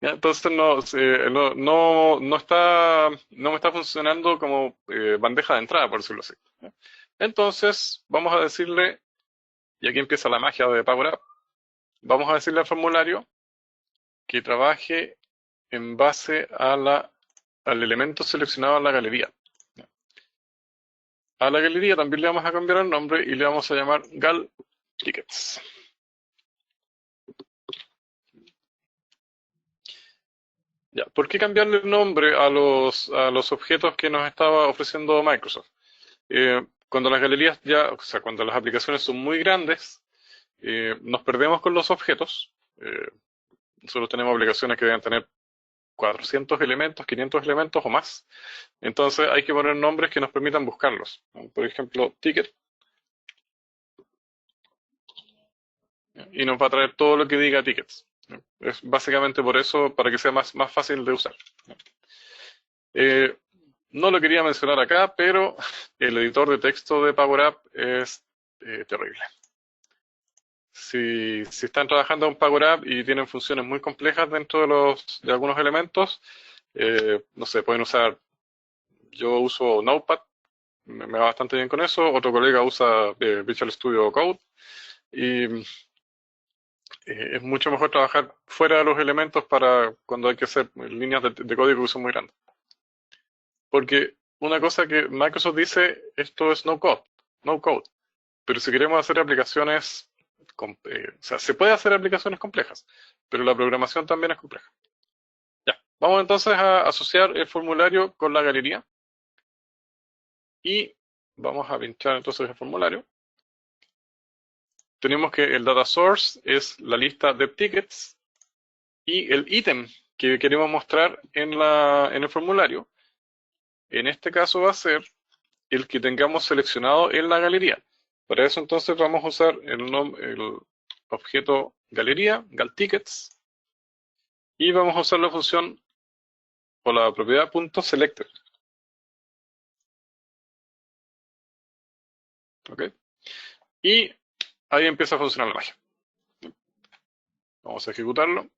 ¿Ya? Entonces no me está funcionando como bandeja de entrada, por decirlo así. ¿Ya? Entonces vamos a decirle, y aquí empieza la magia de Power Up, vamos a decirle al formulario que trabaje en base al elemento seleccionado en la galería. ¿Ya? A la galería también le vamos a cambiar el nombre y le vamos a llamar gal tickets. Ya, ¿por qué cambiarle el nombre a los objetos que nos estaba ofreciendo Microsoft? Cuando las galerías cuando las aplicaciones son muy grandes, nos perdemos con los objetos. Nosotros tenemos aplicaciones que deben tener 400 elementos, 500 elementos o más. Entonces hay que poner nombres que nos permitan buscarlos. Por ejemplo, ticket. Y nos va a traer todo lo que diga tickets. Es básicamente por eso, para que sea más fácil de usar. No lo quería mencionar acá, pero el editor de texto de Power Up es terrible. Si están trabajando en Power Up y tienen funciones muy complejas dentro de algunos elementos, no sé, pueden usar, yo uso Notepad, me va bastante bien con eso, otro colega usa Visual Studio Code, y es mucho mejor trabajar fuera de los elementos para cuando hay que hacer líneas de código que son muy grandes. Porque una cosa que Microsoft dice, esto es no code, pero si queremos hacer aplicaciones, o sea, se puede hacer aplicaciones complejas, pero la programación también es compleja. Ya, vamos entonces a asociar el formulario con la galería y vamos a pinchar entonces el formulario. Tenemos que el data source es la lista de tickets y el ítem que queremos mostrar en el formulario, en este caso va a ser el que tengamos seleccionado en la galería. Para eso entonces vamos a usar el objeto galería, galTickets, y vamos a usar la función o la propiedad .selected. ¿Ok? Y ahí empieza a funcionar la magia. Vamos a ejecutarlo.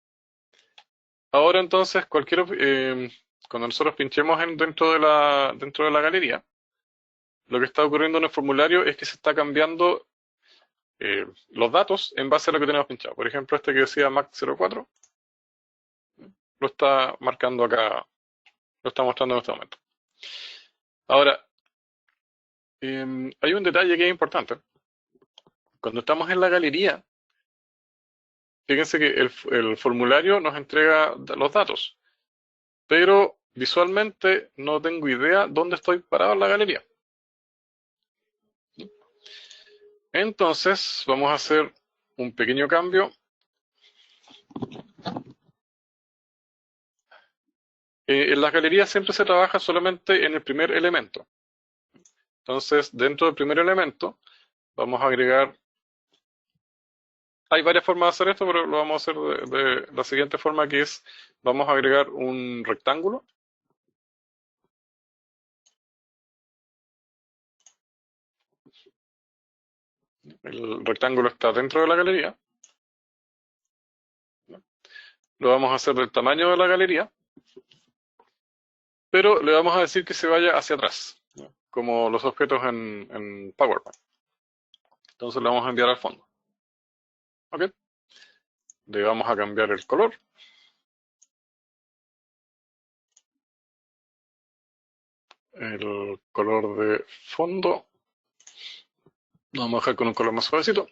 Ahora entonces, cuando nosotros pinchemos dentro de la galería, lo que está ocurriendo en el formulario es que se está cambiando los datos en base a lo que tenemos pinchado. Por ejemplo, este que decía Mac04, lo está marcando acá, lo está mostrando en este momento. Ahora, hay un detalle que es importante. Cuando estamos en la galería, fíjense que el formulario nos entrega los datos, pero visualmente no tengo idea dónde estoy parado en la galería. Entonces, vamos a hacer un pequeño cambio. En las galerías siempre se trabaja solamente en el primer elemento. Entonces, dentro del primer elemento, vamos a agregar... Hay varias formas de hacer esto, pero lo vamos a hacer de la siguiente forma, que es, vamos a agregar un rectángulo. El rectángulo está dentro de la galería. Lo vamos a hacer del tamaño de la galería, pero le vamos a decir que se vaya hacia atrás, como los objetos en PowerPoint. Entonces le vamos a enviar al fondo. ¿Ok? Le vamos a cambiar el color. El color de fondo lo vamos a dejar con un color más suavecito.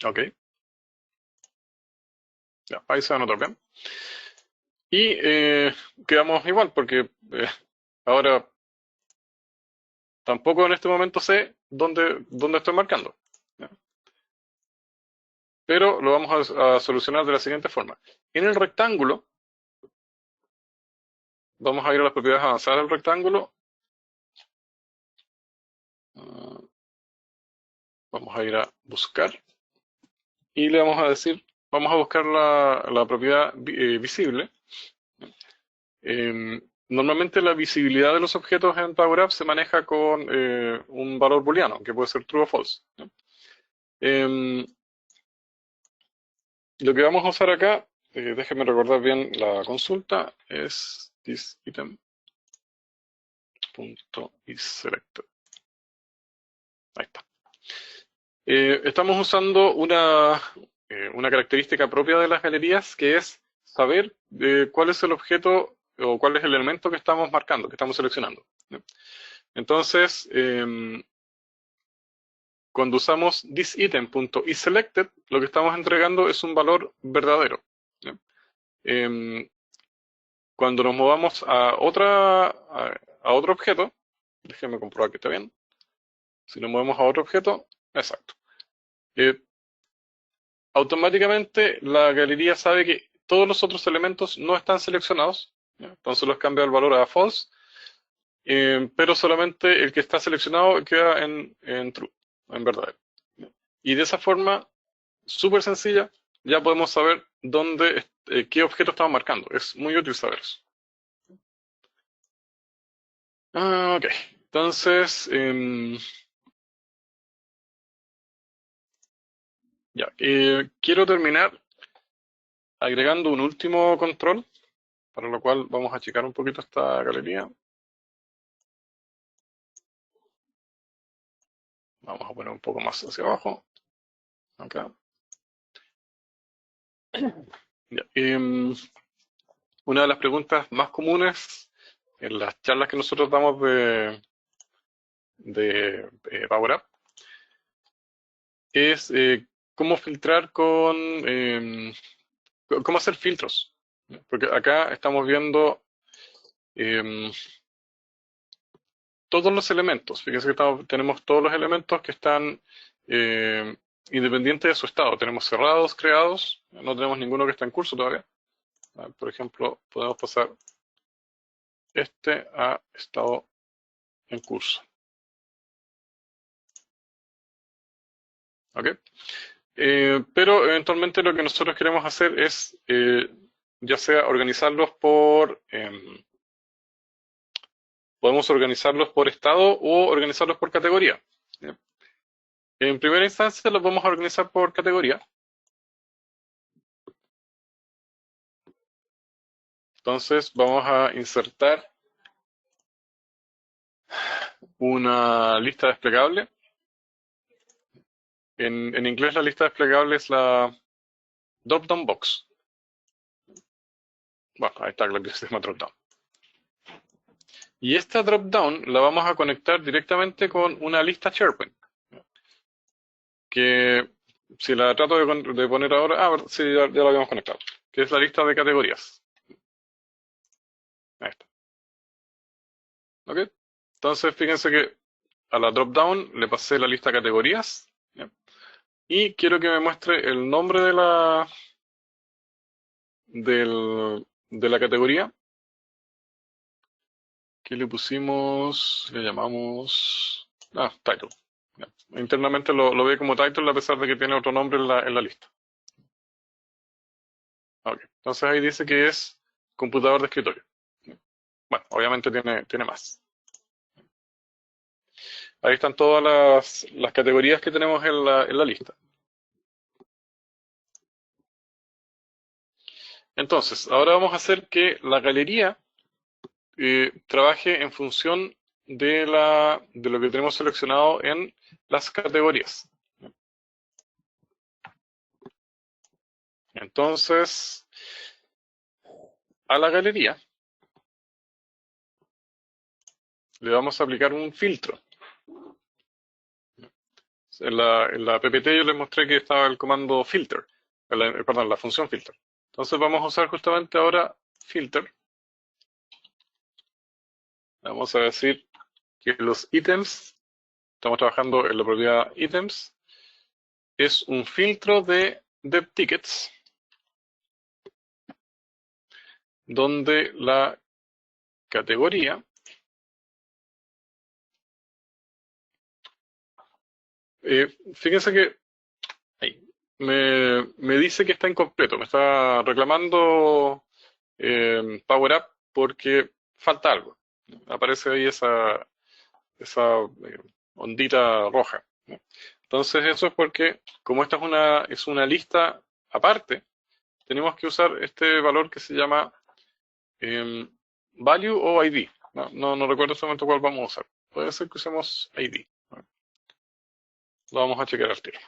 Ok. Ya, ahí se va a notar bien. Y quedamos igual porque ahora tampoco en este momento sé dónde estoy marcando. ¿Ya? Pero lo vamos a solucionar de la siguiente forma. En el rectángulo, vamos a ir a las propiedades avanzadas del rectángulo. Vamos a ir a buscar. Y le vamos a decir, vamos a buscar la propiedad visible. Normalmente la visibilidad de los objetos en Power Apps se maneja con un valor booleano, que puede ser true o false. Lo que vamos a usar acá, déjenme recordar bien la consulta, es thisItem.isSelected. Ahí está. Estamos usando una característica propia de las galerías, que es saber cuál es el objeto o cuál es el elemento que estamos marcando, que estamos seleccionando. Entonces, cuando usamos thisItem.isSelected, lo que estamos entregando es un valor verdadero. Cuando nos movamos a otro objeto, déjenme comprobar que está bien. Si nos movemos a otro objeto, exacto. Automáticamente la galería sabe que todos los otros elementos no están seleccionados, ¿ya? Entonces los cambia el valor a false, pero solamente el que está seleccionado queda en true, en verdadero. Y de esa forma, súper sencilla, ya podemos saber qué objeto estamos marcando. Es muy útil saber eso. Ok, entonces, ya, quiero terminar agregando un último control, para lo cual vamos a achicar un poquito esta galería. Vamos a poner un poco más hacia abajo. Acá. Ya, una de las preguntas más comunes en las charlas que nosotros damos de Power Up es cómo filtrar cómo hacer filtros. Porque acá estamos viendo todos los elementos. Fíjense que tenemos todos los elementos que están independientes de su estado. Tenemos cerrados, creados, no tenemos ninguno que está en curso todavía. Por ejemplo, podemos pasar este a estado en curso. ¿Ok? Pero eventualmente lo que nosotros queremos hacer es ya sea organizarlos podemos organizarlos por estado o organizarlos por categoría. ¿Ya? En primera instancia los vamos a organizar por categoría. Entonces vamos a insertar una lista desplegable. En inglés la lista desplegable es la drop-down box. Bueno, ahí está el sistema drop-down. Y esta drop-down la vamos a conectar directamente con una lista SharePoint. Que si la trato de poner ahora, sí, ya la habíamos conectado. Que es la lista de categorías. Ahí está. ¿Ok? Entonces, fíjense que a la drop-down le pasé la lista de categorías. ¿Ya? Y quiero que me muestre el nombre de la categoría. Que le pusimos, le llamamos, title. ¿Ya? Internamente lo ve como title a pesar de que tiene otro nombre en la lista. Ok, entonces ahí dice que es computador de escritorio. Bueno, obviamente tiene más. Ahí están todas las categorías que tenemos en la lista. Entonces, ahora vamos a hacer que la galería trabaje en función de lo que tenemos seleccionado en las categorías. Entonces, a la galería le vamos a aplicar un filtro. En la PPT yo les mostré que estaba el comando filter, perdón, la función filter. Entonces vamos a usar justamente ahora filter. Vamos a decir que los ítems, estamos trabajando en la propiedad ítems, es un filtro de DevTickets, donde la categoría fíjense que ahí, me dice que está incompleto, me está reclamando Power Up porque falta algo. Aparece ahí esa ondita roja. Entonces eso es porque, como esta es una lista aparte, tenemos que usar este valor que se llama value o ID. No recuerdo en este momento cuál vamos a usar. Puede ser que usemos ID. Lo vamos a chequear al tiro.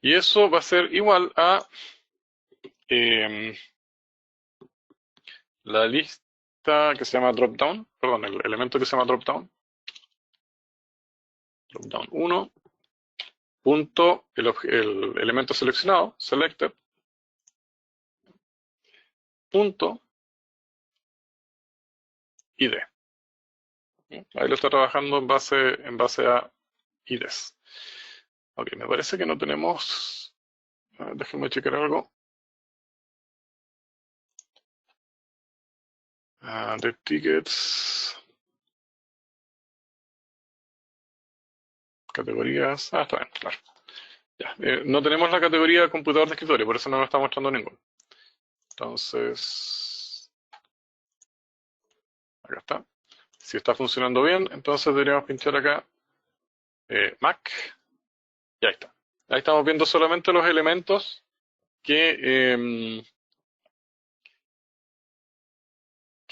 Y eso va a ser igual a la lista que se llama dropdown, perdón, el elemento que se llama dropdown 1, punto, el elemento seleccionado, selected, punto, id. Ahí lo está trabajando en base a IDs. Ok, me parece que no tenemos, déjenme checar algo. De tickets, categorías, está bien, claro. Ya, no tenemos la categoría computador de escritorio, por eso no nos está mostrando ninguno. Entonces, acá está. Si está funcionando bien, entonces deberíamos pinchar acá Mac. Y ahí está. Ahí estamos viendo solamente los elementos que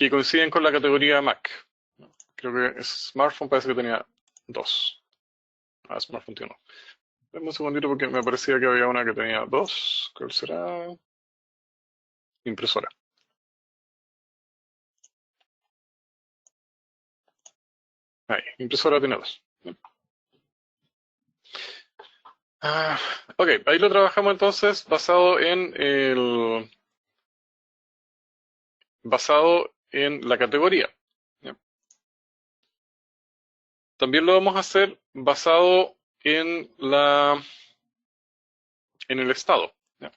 coinciden con la categoría Mac. Creo que Smartphone parece que tenía 2. Smartphone tiene 1. Dame un segundito porque me parecía que había una que tenía 2. ¿Cuál será? Impresora. Ahí, impresora tiene 2. Ok, ahí lo trabajamos entonces basado en la categoría. ¿Ya? También lo vamos a hacer basado en el estado. ¿Ya?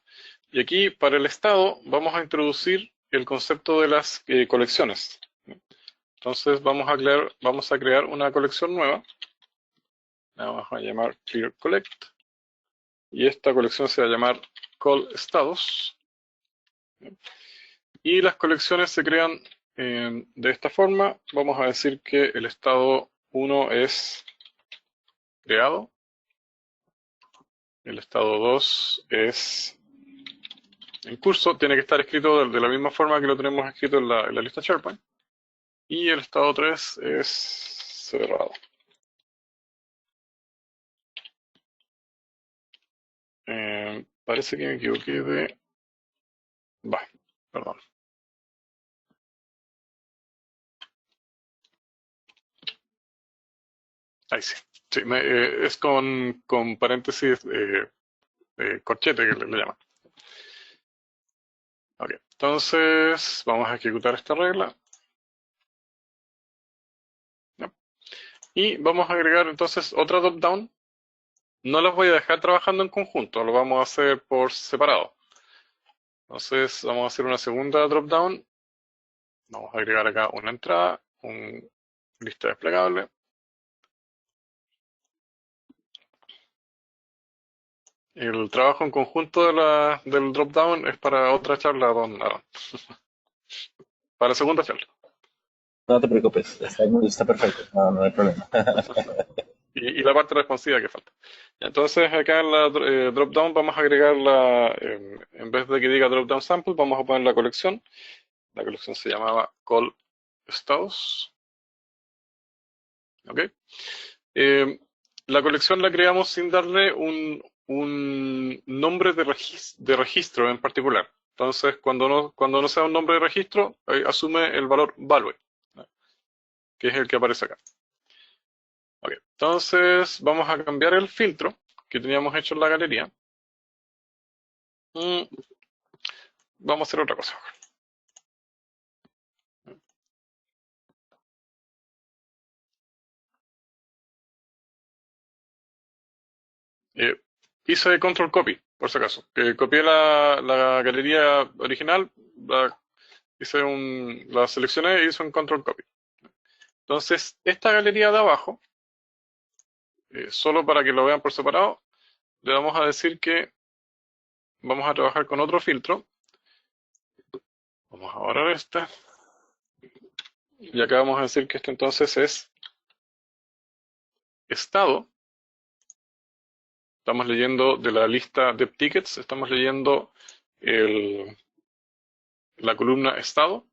Y aquí para el estado vamos a introducir el concepto de las colecciones. ¿Ya? Entonces vamos a crear una colección nueva. La vamos a llamar clear collect. Y esta colección se va a llamar call estados. ¿Ya? Y las colecciones se crean de esta forma. Vamos a decir que el estado 1 es creado. El estado 2 es en curso. Tiene que estar escrito de la misma forma que lo tenemos escrito en la lista SharePoint. y el estado 3 es cerrado. Parece que me equivoqué de... perdón. Ahí sí. Sí, es con paréntesis, corchete que le llaman. Ok, entonces vamos a ejecutar esta regla. ¿Ya? Y vamos a agregar entonces otra drop-down. No las voy a dejar trabajando en conjunto, lo vamos a hacer por separado. Entonces vamos a hacer una segunda drop-down. Vamos a agregar acá una entrada, un lista desplegable. El trabajo en conjunto del drop-down es para otra charla, don Aaron. Para la segunda charla. No te preocupes, está perfecto, no hay problema. Y la parte responsiva que falta. Entonces acá en la drop-down vamos a agregarla, en vez de que diga drop-down sample, vamos a poner la colección. La colección se llamaba call estados. ¿Ok? La colección la creamos sin darle un nombre de registro en particular. Entonces, cuando no sea un nombre de registro, asume el valor value, ¿no? Que es el que aparece acá. Ok, entonces vamos a cambiar el filtro que teníamos hecho en la galería. Vamos a hacer otra cosa. Hice control copy, por si acaso. Que copié la galería original, la seleccioné e hice un control copy. Entonces, esta galería de abajo, solo para que lo vean por separado, le vamos a decir que vamos a trabajar con otro filtro. Vamos a borrar este. Y acá vamos a decir que este entonces es estado. Estamos leyendo de la lista de tickets, estamos leyendo la columna estado.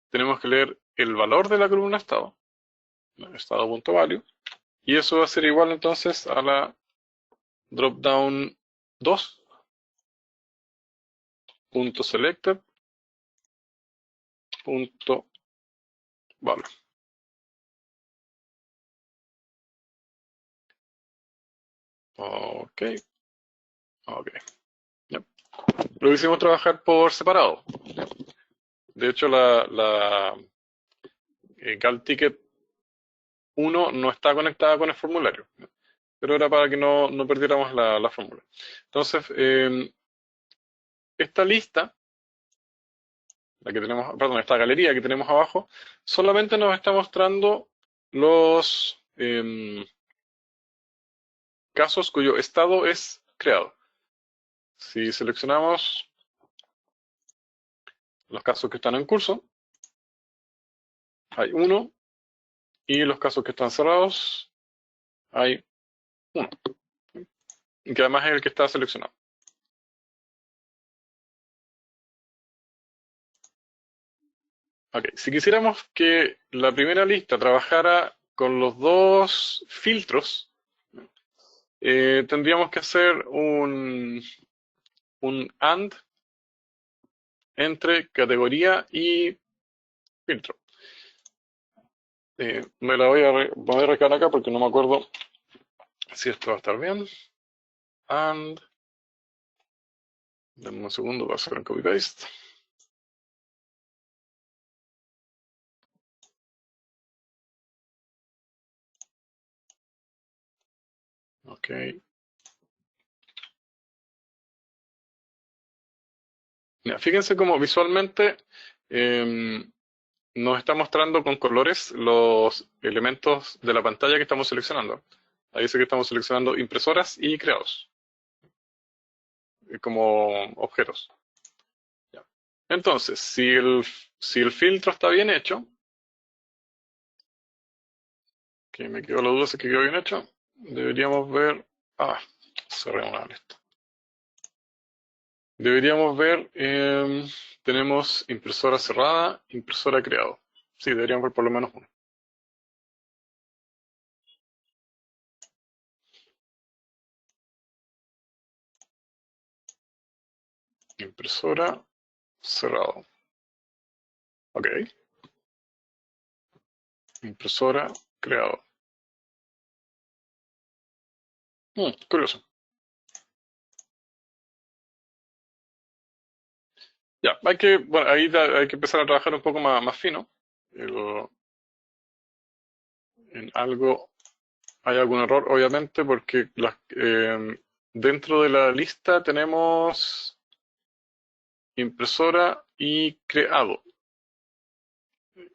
Tenemos que leer el valor de la columna estado, estado.value, y eso va a ser igual entonces a la dropdown 2.selected.value. Ok. Yep. Lo hicimos trabajar por separado. De hecho, la gal ticket 1 no está conectada con el formulario, pero era para que no perdiéramos la fórmula. Entonces, esta lista, esta galería que tenemos abajo, solamente nos está mostrando los casos cuyo estado es creado. Si seleccionamos los casos que están en curso, hay uno, y los casos que están cerrados, hay uno, que además es el que está seleccionado. Ok, si quisiéramos que la primera lista trabajara con los dos filtros, tendríamos que hacer un AND entre categoría y filtro. Me la voy a poner acá porque no me acuerdo si esto va a estar bien. AND. Denme un segundo para hacer un copy-paste. Ok. Ya, fíjense cómo visualmente nos está mostrando con colores los elementos de la pantalla que estamos seleccionando. Ahí dice que estamos seleccionando impresoras y creados como objetos. Ya. Entonces, si el filtro está bien hecho, que me quedó la duda si que quedó bien hecho, deberíamos ver... cerremos esto. Deberíamos ver, tenemos impresora cerrada, impresora creado. Sí, deberían ver por lo menos uno. Impresora, cerrado. Ok. Impresora, creado. Curioso. Ya, bueno, ahí hay que empezar a trabajar un poco más fino. En algo hay algún error, obviamente, porque dentro de la lista tenemos impresora y creado.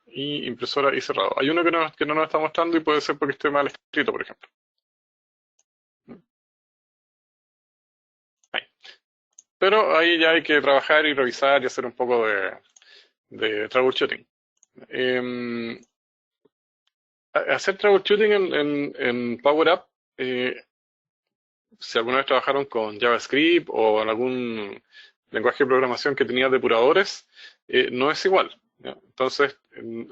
Y impresora y cerrado. Hay uno que no nos está mostrando y puede ser porque esté mal escrito, por ejemplo. Ahí. Pero ahí ya hay que trabajar y revisar y hacer un poco de troubleshooting. Hacer troubleshooting en Power Up, si alguna vez trabajaron con JavaScript o en algún lenguaje de programación que tenía depuradores, no es igual, ¿ya? Entonces,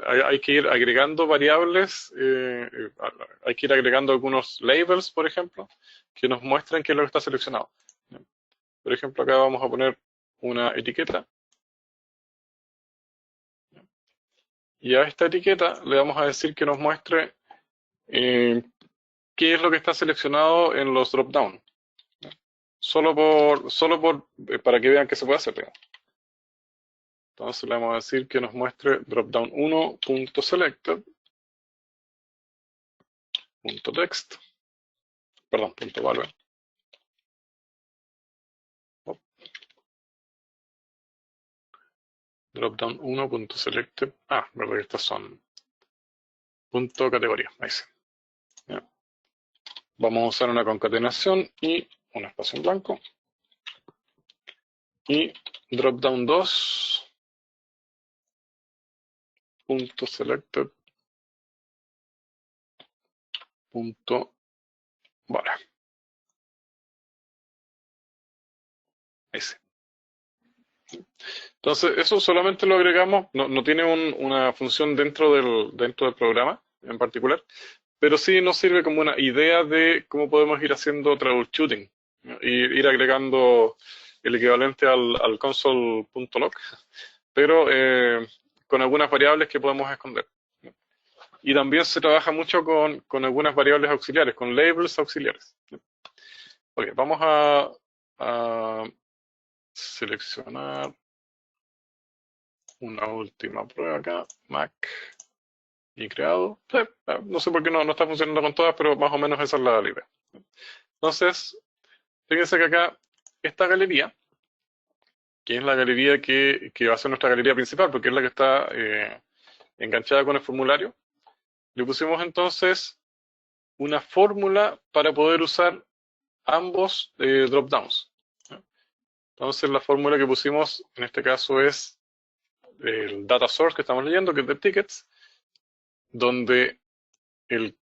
hay que ir agregando variables, hay que ir agregando algunos labels, por ejemplo, que nos muestren qué es lo que está seleccionado, ¿ya? Por ejemplo, acá vamos a poner una etiqueta. Y a esta etiqueta le vamos a decir que nos muestre qué es lo que está seleccionado en los drop-down. Para que vean que se puede hacer, digamos. Entonces le vamos a decir que nos muestre dropdown 1.selected.text, perdón, .value. Dropdown 1.selected. Verdad que estas son punto categoría. Ahí sí. ¿Ya? Vamos a usar una concatenación y un espacio en blanco. Y dropdown 2.selected. Vale. Ahí sí. Entonces, eso solamente lo agregamos, no tiene una función dentro del programa en particular, pero sí nos sirve como una idea de cómo podemos ir haciendo troubleshooting, ¿no? Y ir agregando el equivalente al console.log, pero con algunas variables que podemos esconder, ¿no? Y también se trabaja mucho con algunas variables auxiliares, con labels auxiliares, ¿no? Ok, vamos a seleccionar una última prueba acá, Mac y creado. No sé por qué no está funcionando con todas, pero más o menos esa es la idea. Entonces, fíjense que acá esta galería, que es la galería que va a ser nuestra galería principal, porque es la que está enganchada con el formulario, le pusimos entonces una fórmula para poder usar ambos dropdowns. Entonces la fórmula que pusimos en este caso es el data source que estamos leyendo, que es de tickets, donde el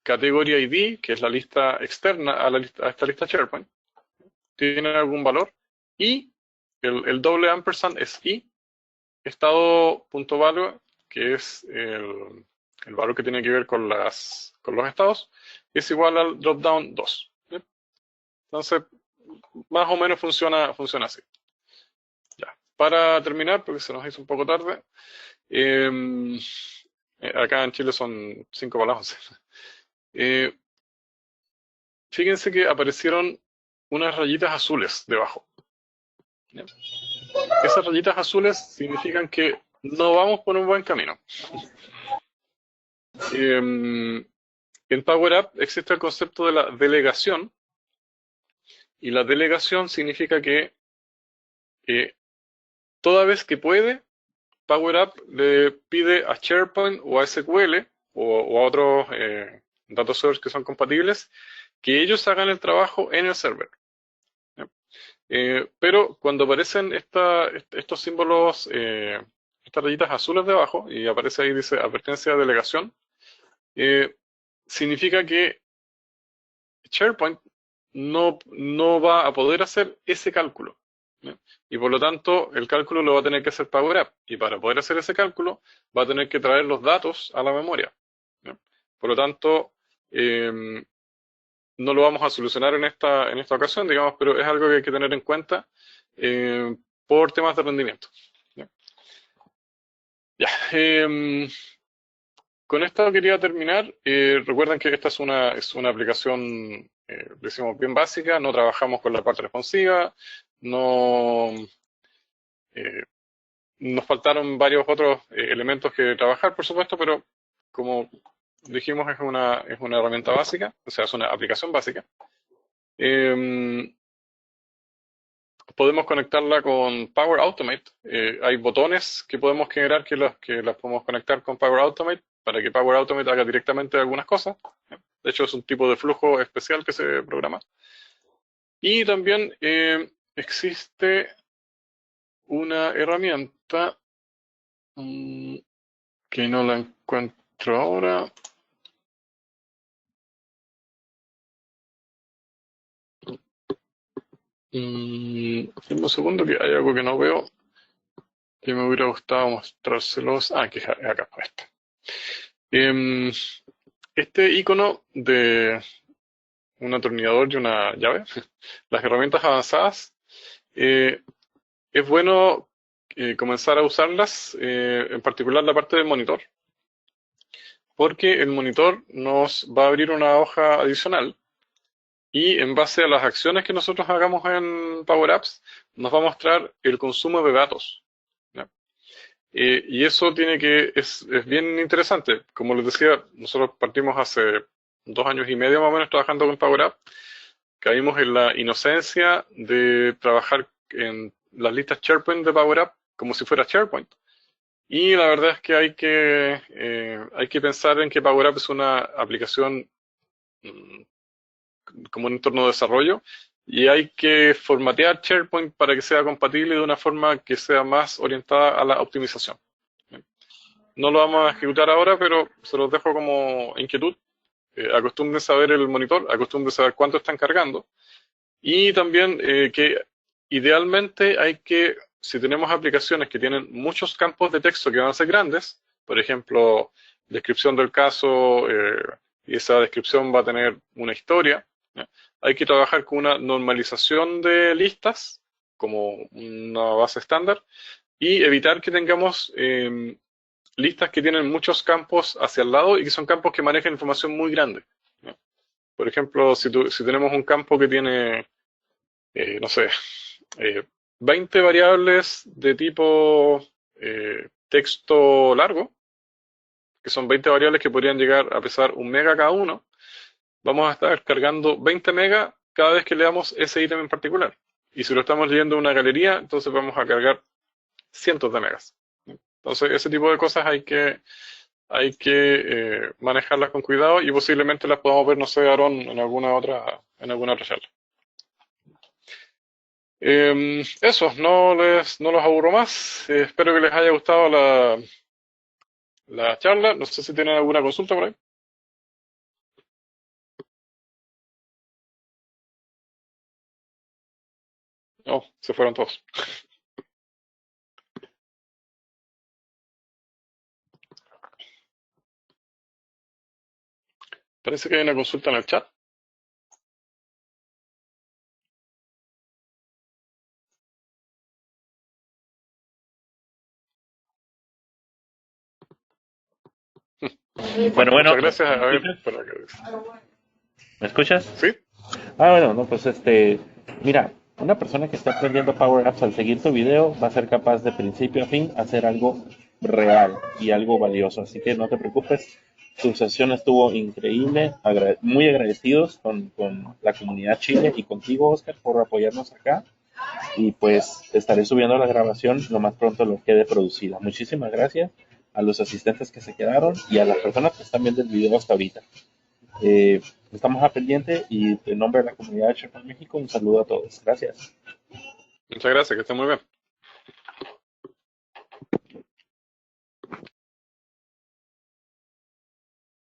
category ID, que es la lista externa a esta lista SharePoint, tiene algún valor, y el doble ampersand es i, estado.value, que es el valor que tiene que ver con los estados, es igual al dropdown 2. ¿Sí? Entonces, más o menos funciona así. Ya. Para terminar, porque se nos hizo un poco tarde, acá en Chile son 5 para las 11. Fíjense que aparecieron unas rayitas azules debajo. ¿Ya? Esas rayitas azules significan que no vamos por un buen camino. En Power Up existe el concepto de la delegación, y la delegación significa que toda vez que puede, Power Up le pide a SharePoint o a SQL o a otros data sources que son compatibles que ellos hagan el trabajo en el server. Pero cuando aparecen estos símbolos, estas rayitas azules debajo, y aparece ahí, dice advertencia de delegación, significa que SharePoint no va a poder hacer ese cálculo. ¿ya? Y por lo tanto, el cálculo lo va a tener que hacer Power App. Y para poder hacer ese cálculo, va a tener que traer los datos a la memoria, ¿ya? Por lo tanto, no lo vamos a solucionar en esta ocasión, digamos, pero es algo que hay que tener en cuenta por temas de rendimiento. Ya. Con esto quería terminar. Recuerden que esta es una aplicación, decimos, bien básica. No trabajamos con la parte responsiva. No, nos faltaron varios otros elementos que trabajar, por supuesto, pero como dijimos, es una herramienta básica, o sea, es una aplicación básica. Podemos conectarla con Power Automate. Hay botones que podemos generar que las podemos conectar con Power Automate para que Power Automate haga directamente algunas cosas. De hecho, es un tipo de flujo especial que se programa. Y también existe una herramienta que no la encuentro ahora. Un segundo, que hay algo que no veo, que me hubiera gustado mostrárselos. Que es acá, esta. Este icono de un atornillador y una llave, las herramientas avanzadas, es bueno comenzar a usarlas, en particular la parte del monitor, porque el monitor nos va a abrir una hoja adicional y en base a las acciones que nosotros hagamos en Power Apps, nos va a mostrar el consumo de datos, ¿ya? Y eso es bien interesante. Como les decía, nosotros partimos hace 2 años y medio más o menos trabajando con Power Apps. Caímos en la inocencia de trabajar en las listas SharePoint de Power App como si fuera SharePoint. Y la verdad es que hay que pensar en que Power App es una aplicación como un entorno de desarrollo y hay que formatear SharePoint para que sea compatible de una forma que sea más orientada a la optimización. No lo vamos a ejecutar ahora, pero se los dejo como inquietud. Acostúmbrense a ver el monitor, acostúmbrense a ver cuánto están cargando. Y también que idealmente si tenemos aplicaciones que tienen muchos campos de texto que van a ser grandes, por ejemplo, descripción del caso, y esa descripción va a tener una historia, ¿ya? Hay que trabajar con una normalización de listas, como una base estándar, y evitar que tengamos listas que tienen muchos campos hacia el lado y que son campos que manejan información muy grande, ¿ya? Por ejemplo, si tenemos un campo que tiene, no sé, 20 variables de tipo texto largo, que son 20 variables que podrían llegar a pesar 1 mega cada uno, vamos a estar cargando 20 megas cada vez que leamos ese ítem en particular. Y si lo estamos leyendo en una galería, entonces vamos a cargar cientos de megas. Entonces, ese tipo de cosas hay que manejarlas con cuidado y posiblemente las podamos ver, no sé, Aaron, en alguna otra charla. Eso, no los aburro más. Espero que les haya gustado la charla. No sé si tienen alguna consulta por ahí. No, se fueron todos. Parece que hay una consulta en el chat. Bueno, Muchas gracias. A ver, ¿me escuchas? ¿sí? Bueno, no, pues mira, una persona que está aprendiendo Power Apps al seguir tu video va a ser capaz de principio a fin hacer algo real y algo valioso. Así que no te preocupes, tu sesión estuvo increíble, muy agradecidos con la comunidad Chile y contigo, Oscar, por apoyarnos acá. Y pues estaré subiendo la grabación lo más pronto lo quede producida. Muchísimas gracias a los asistentes que se quedaron y a las personas que están viendo el video hasta ahorita. Estamos a pendiente y en nombre de la comunidad de SharePoint México, un saludo a todos. Gracias. Muchas gracias, que estén muy bien.